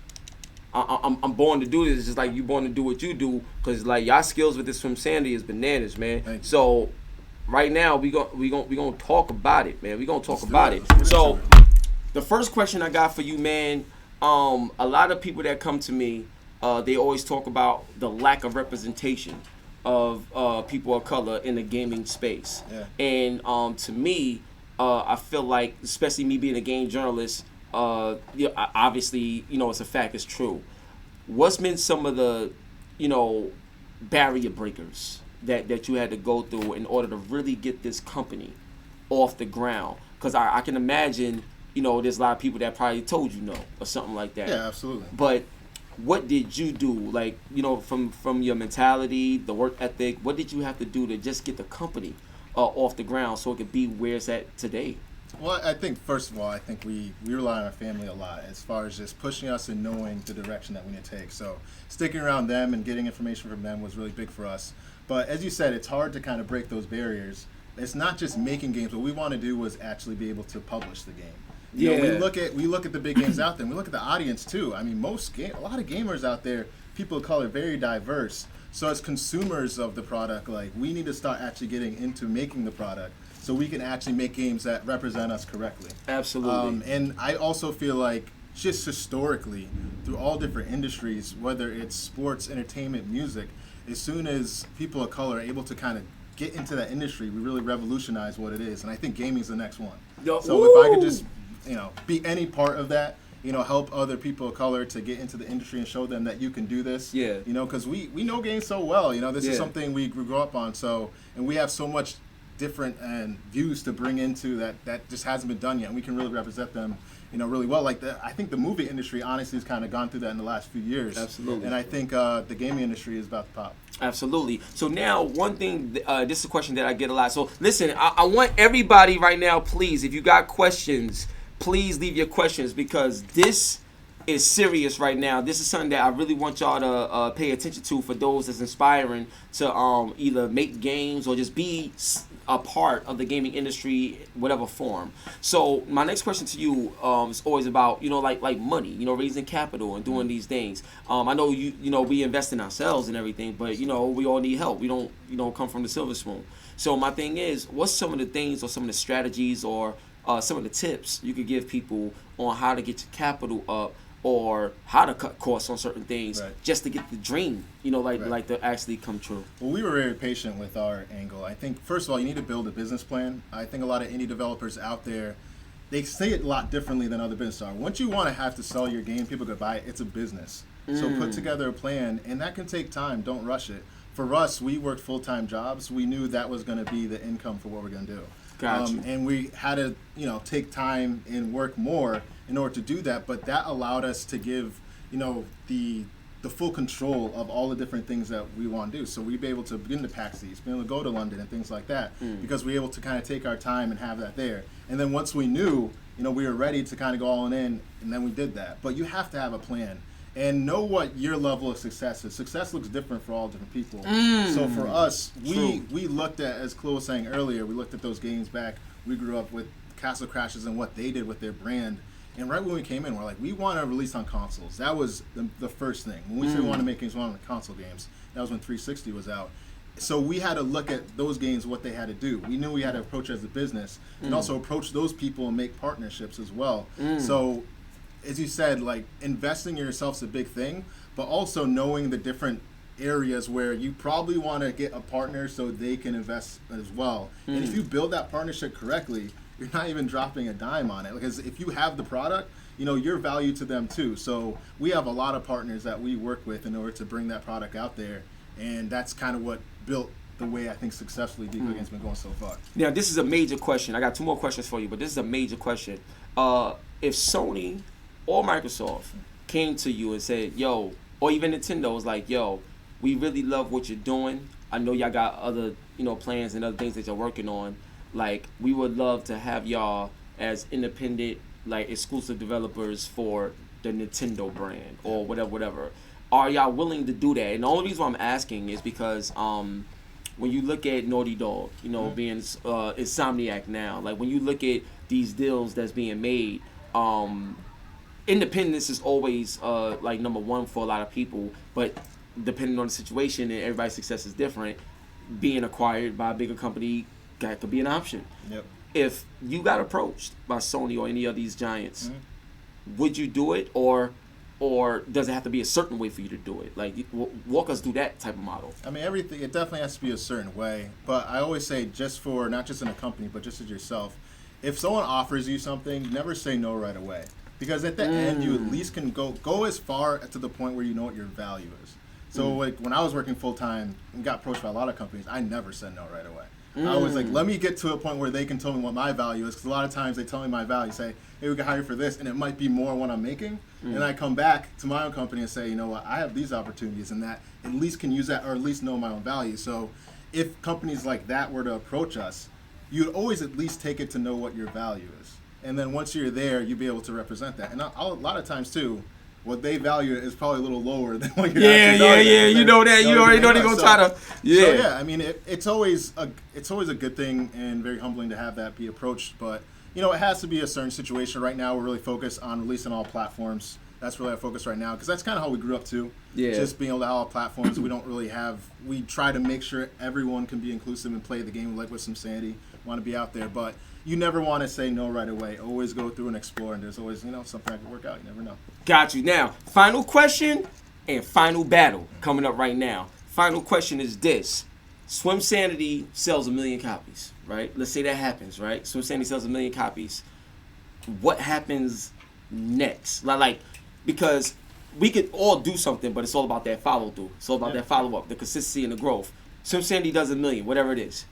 I'm born to do this. It's just like you born to do what you do, because like y'all skills with this from Sandy is bananas, man. So right now we gonna talk about it, man. We gonna talk about it. So the first question I got for you, man. A lot of people that come to me, they always talk about the lack of representation of people of color in the gaming space. Yeah. And to me, I feel like, especially me being a game journalist, obviously, it's a fact, it's true. What's been some of the, barrier breakers that you had to go through in order to really get this company off the ground? Because I can imagine, there's a lot of people that probably told you no or something like that. Yeah, absolutely. But what did you do? Like, from your mentality, the work ethic, what did you have to do to just get the company off the ground so it could be where it's at today? Well, I think, first of all, we rely on our family a lot as far as just pushing us and knowing the direction that we need to take. So sticking around them and getting information from them was really big for us. But as you said, it's hard to kind of break those barriers. It's not just making games. What we want to do was actually be able to publish the game. We look at the big games out there, and we look at the audience too. I mean, a lot of gamers out there, people of color, very diverse. So as consumers of the product, like, we need to start actually getting into making the product so we can actually make games that represent us correctly. Absolutely. And I also feel like, just historically, through all different industries, whether it's sports, entertainment, music, as soon as people of color are able to kind of get into that industry, we really revolutionize what it is. And I think gaming is the next one. So if I could just be any part of that, help other people of color to get into the industry and show them that you can do this. Yeah. Because we know games so well. This is something we grew up on. So, and we have so much different views to bring into that just hasn't been done yet. And we can really represent them, really well. Like, I think the movie industry honestly has kind of gone through that in the last few years. Absolutely. And I think the gaming industry is about to pop. Absolutely. So now, one thing, this is a question that I get a lot. So listen, I want everybody right now, please, if you got questions, please leave your questions, because this is serious right now. This is something that I really want y'all to pay attention to, for those that's inspiring to either make games or just be a part of the gaming industry, whatever form. So my next question to you is always about, like money, raising capital and doing these things. I know we invest in ourselves and everything, but we all need help. We don't come from the silver spoon. So my thing is, what's some of the things or some of the strategies or some of the tips you could give people on how to get your capital up, or how to cut costs on certain things, just to get the dream, like to actually come true? Well, we were very patient with our angle. I think, first of all, you need to build a business plan. I think a lot of indie developers out there, they say it a lot differently than other businesses are. Once you want to have to sell your game, people could buy it, it's a business. So put together a plan, and that can take time. Don't rush it. For us, we worked full-time jobs. We knew that was going to be the income for what we're going to do. Gotcha. And we had to, take time and work more in order to do that. But that allowed us to give, the full control of all the different things that we want to do. So we'd be able to begin to PAX East, be able to go to London and things like that, because we were able to kind of take our time and have that there. And then once we knew, we were ready to kind of go all in, and then we did that. But you have to have a plan and know what your level of success is. Success looks different for all different people. So for us, we looked at, as Chloe was saying earlier, we looked at those games back. We grew up with Castle Crashers and what they did with their brand. And right when we came in, we're like, we want to release on consoles. That was the first thing. When we said we want to make games, we wanted console games. That was when 360 was out. So we had to look at those games, what they had to do. We knew we had to approach it as a business and also approach those people and make partnerships as well. So, as you said, like, investing in yourself is a big thing, but also knowing the different areas where you probably want to get a partner so they can invest as well. And if you build that partnership correctly, you're not even dropping a dime on it, because if you have the product, you're value to them too. So we have a lot of partners that we work with in order to bring that product out there, and that's kind of what built the way I think successfully Decoy Games has been going so far. Now, this is a major question. I got two more questions for you, but this is a major question. If Sony or Microsoft came to you and said, yo, or even Nintendo was like, yo, we really love what you're doing. I know y'all got other, plans and other things that you're working on. Like, we would love to have y'all as independent, like, exclusive developers for the Nintendo brand or whatever. Are y'all willing to do that? And the only reason why I'm asking is because when you look at Naughty Dog, you know, being Insomniac now, like when you look at these deals that's being made, independence is always like number one for a lot of people, but depending on the situation and everybody's success is different, being acquired by a bigger company that could be an option. Yep. If you got approached by Sony or any of these giants, would you do it, or does it have to be a certain way for you to do it? Like, walk us through that type of model. I mean, everything, it definitely has to be a certain way. But I always say, just for, not just in a company, but just as yourself, if someone offers you something, never say no right away. Because at the end, you at least can go as far to the point where you know what your value is. So like when I was working full-time and got approached by a lot of companies, I never said no right away. I was like, let me get to a point where they can tell me what my value is, because a lot of times they tell me my value, say, hey, we can hire you for this, and it might be more what I'm making. And I come back to my own company and say, you know what, I have these opportunities, and that at least can use that, or at least know my own value. So if companies like that were to approach us, you'd always at least take it to know what your value is. And then once you're there, you'll be able to represent that. And a lot of times, too, what they value is probably a little lower than what you're actually valuing. You know that. You already know they're going to try to, So, yeah, I mean, it's always a good thing and very humbling to have that be approached. But, you know, it has to be a certain situation. Right now, we're really focused on releasing all platforms. That's really our focus right now, because that's kind of how we grew up, too. Yeah. Just being able to have all platforms. We try to make sure everyone can be inclusive and play the game, like with some sanity, want to be out there. But you never want to say no right away. Always go through and explore, and there's always, something that can work out. You never know. Got you. Now, final question and final battle coming up right now. Final question is this. Swim Sanity sells 1 million copies, right? Let's say that happens, right? Swim Sanity sells 1 million copies. What happens next? Like, because we could all do something, but it's all about that follow-through. It's all about that follow-up, the consistency and the growth. Swim Sanity does 1 million, whatever it is.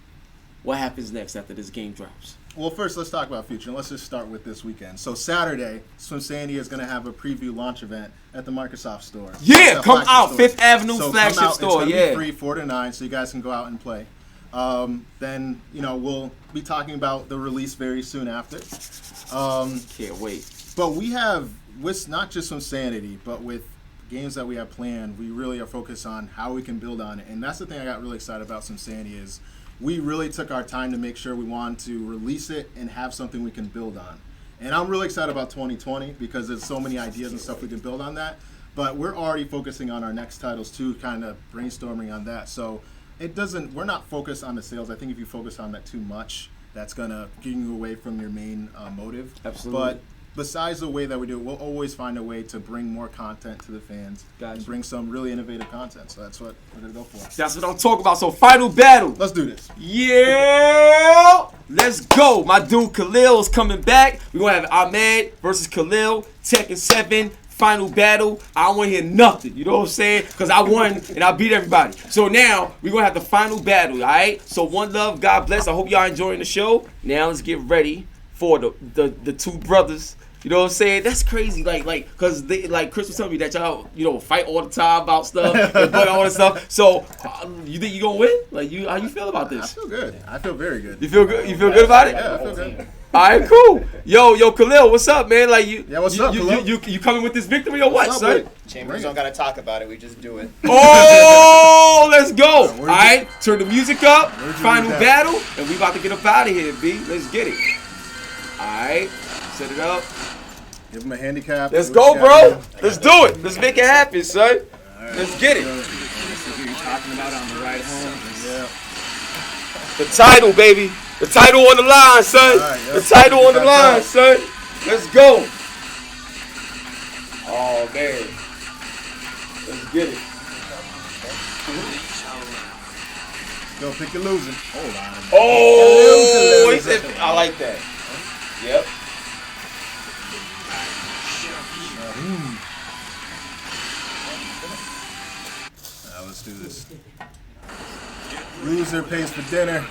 What happens next after this game drops? Well, first, let's talk about future, and let's just start with this weekend. So Saturday, Swim Sanity is going to have a preview launch event at the Microsoft store. Yeah, come out, store. Fifth Avenue so flagship come out. store. It's Yeah, be free 4 to 9, so you guys can go out and play. Then we'll be talking about the release very soon after. Can't wait. But we have, with not just Swim Sanity, but with games that we have planned, we really are focused on how we can build on it. And that's the thing I got really excited about Swim Sanity is we really took our time to make sure we wanted to release it and have something we can build on. And I'm really excited about 2020 because there's so many ideas and stuff we can build on that. But we're already focusing on our next titles too, kind of brainstorming on that. So we're not focused on the sales. I think if you focus on that too much, that's gonna get you away from your main motive. Absolutely. But besides the way that we do it, we'll always find a way to bring more content to the fans and bring some really innovative content. So that's what we're going to go for. That's what I'm talking about. So final battle. Let's do this. Yeah. Let's go. My dude Khalil is coming back. We're going to have Ahmed versus Khalil. Tekken 7. Final battle. I don't want to hear nothing. You know what I'm saying? Because I won and I beat everybody. So now we're going to have the final battle. All right? So one love. God bless. I hope y'all enjoying the show. Now let's get ready for the two brothers. You know what I'm saying? That's crazy. Like, cause Chris was telling me that y'all, fight all the time about stuff and all that stuff. So, you think you gonna win? Like, how you feel about this? I feel good. I feel very good. You feel good? You feel good about it? Yeah, I feel good. All right, cool. Yo, Khalil, what's up, man? Like, what's up, Khalil? You coming with this victory or what, son? Chambers don't gotta talk about it. We just do it. Oh, let's go. All right, turn the music up. Final battle, and we about to get up out of here, B. Let's get it. All right, set it up. Give him a handicap. Let's go, bro. Let's do it. Let's make it happen, son. Right. Let's get it. You're talking about on the ride home. Yeah. The title, baby. The title on the line, son. Right, the title on the line, son. Let's go. Oh, man. Let's get it. Go pick your losing. Hold on. Oh, he said, I like that. Yep. Let's do this. Loser pays for dinner.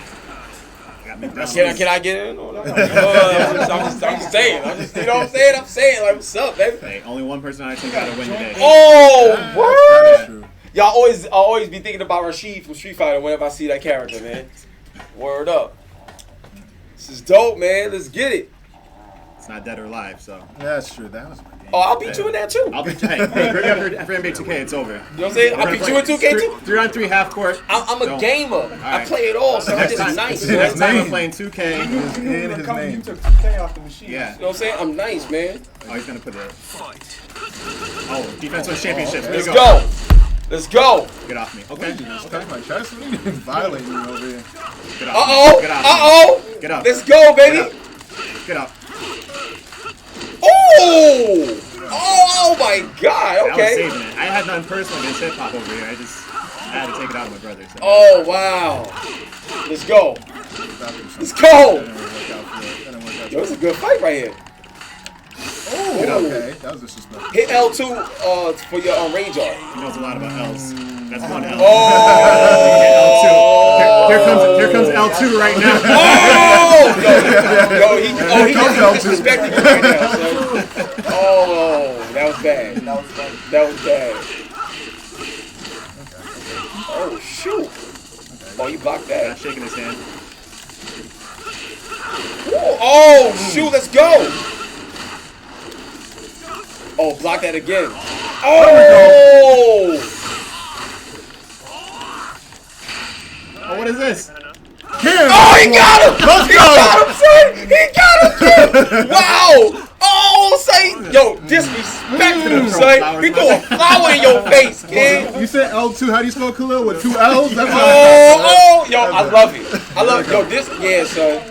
Can I get in? No. I'm just saying. You know what I'm saying? I'm saying, like, what's up, baby? Hey, only one person I think got to win today. Oh, word! Y'all always be thinking about Rashid from Street Fighter whenever I see that character, man. Word up. This is dope, man. Let's get it. It's not dead or alive, so. Yeah, that's true. That was my game. Oh, I'll beat you in that too. I'll beat you. Hey, bring me up for NBA 2K. It's over. You know what I'm saying? I'll beat you in 2K too. 3-on-3 half court. I'm a gamer. I play it all, so I'm just nice. Next time I'm playing 2K. You took 2K off the machine. Yeah. You know what I'm saying? I'm nice, man. Oh, he's gonna put it. Oh, defense wins championships. Let's go. Let's go. Get off me. Okay. Okay. My chest violating me over here. Get off. Uh-oh. Get off. Uh-oh. Get up. Let's go, baby. Get up. Oh! Oh my God! I was Okay. saving it. I had nothing personal against hip hop over here. I had to take it out of my brother. So. Oh wow! Let's go! Let's go! Yo, it's a good fight right here. Oh, okay. That was disrespectful. Hit L2 for your range art. He knows a lot about L's. That's one L. Oh! Here comes L2 right now. Oh! He's disrespecting you right now, son. Oh, that was bad. That was bad. Oh, shoot. Oh, you blocked that. Not shaking his hand. Ooh, oh, shoot, let's go. Oh, block that again. Oh! Oh, what is this? Oh, he got him! He got him, son! He got him, kid! Wow! Oh, say, yo, disrespecting him, son. He threw a flower in your face, kid. You said L2. How do you spell Khalil with 2 L's? That's Yo, I love it. I love it. Yo, this, yeah, son.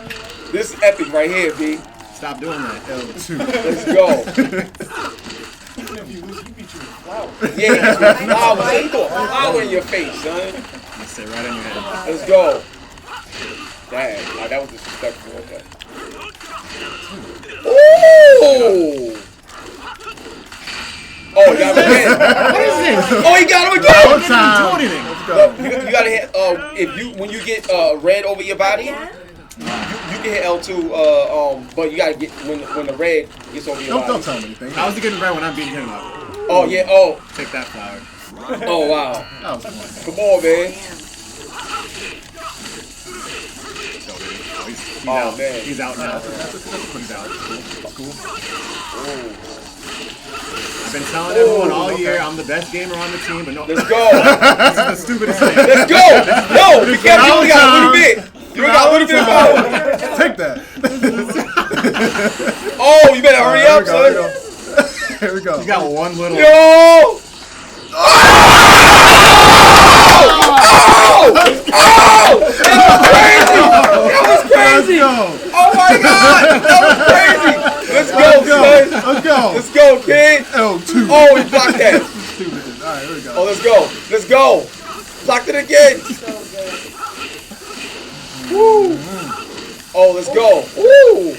This is epic right here, B. Stop doing that. L2. Let's go. Yeah, he threw a flower. He threw a flower in your face, son. Sit right on your head. Let's go. Dang, that was disrespectful. Okay. Ooh! Oh, he got him again. What is this? Oh, he got him again. Let's go. You gotta hit. When you get red over your body, you can hit L2. But you gotta get when the red gets over your body. Don't tell me anything. How is he getting red when I'm beating him up? Oh yeah. Oh. Take that flower. Oh wow. That was fun. Come on, man. He's Oh out. man. He's out now. He's out. Cool. I've been telling everyone all year I'm the best gamer on the team, but no. Let's go. This is the stupidest thing. Let's go. Yo, you can't. You only got a little bit. You only got a little bit of power. Take that. Oh, you better hurry up, son. Here we go. You got one little. Yo! Oh! That was crazy! That was crazy! Oh my God! That was crazy! Let's go, son! Let's go! Let's go, kid! L2. Oh, he blocked that! Stupid. Alright, here we go. Oh, let's go! Let's go! Blocked it again! Woo! Oh, let's go! Woo!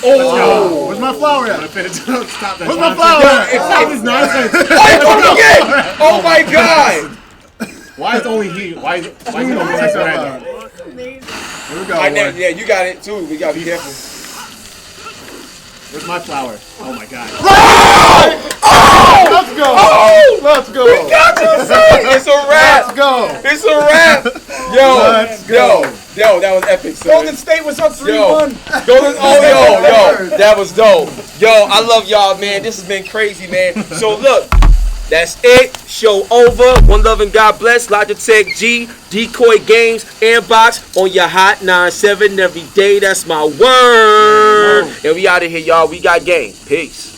Oh! Where's my flower at? Stop that. Where's my flower at? Stop this nonsense. Oh, he took it again! Oh my God! Why is only he? Why is he only this random? Here we go. Yeah, you got it too. We gotta be careful. Where's my flower? Oh my God. Oh! Let's go! Oh! Let's go! We got you, son! It's a wrap! Let's go! It's a wrap! Let's go. Yo, that was epic, son. Golden State was up 3-1. Yo, that was dope. Yo, I love y'all, man. This has been crazy, man. So look, that's it. Show over. One love and God bless. Logitech G, Decoy Games, Andbox on your hot 9-7 every day. That's my word. And we out of here, y'all. We got game. Peace.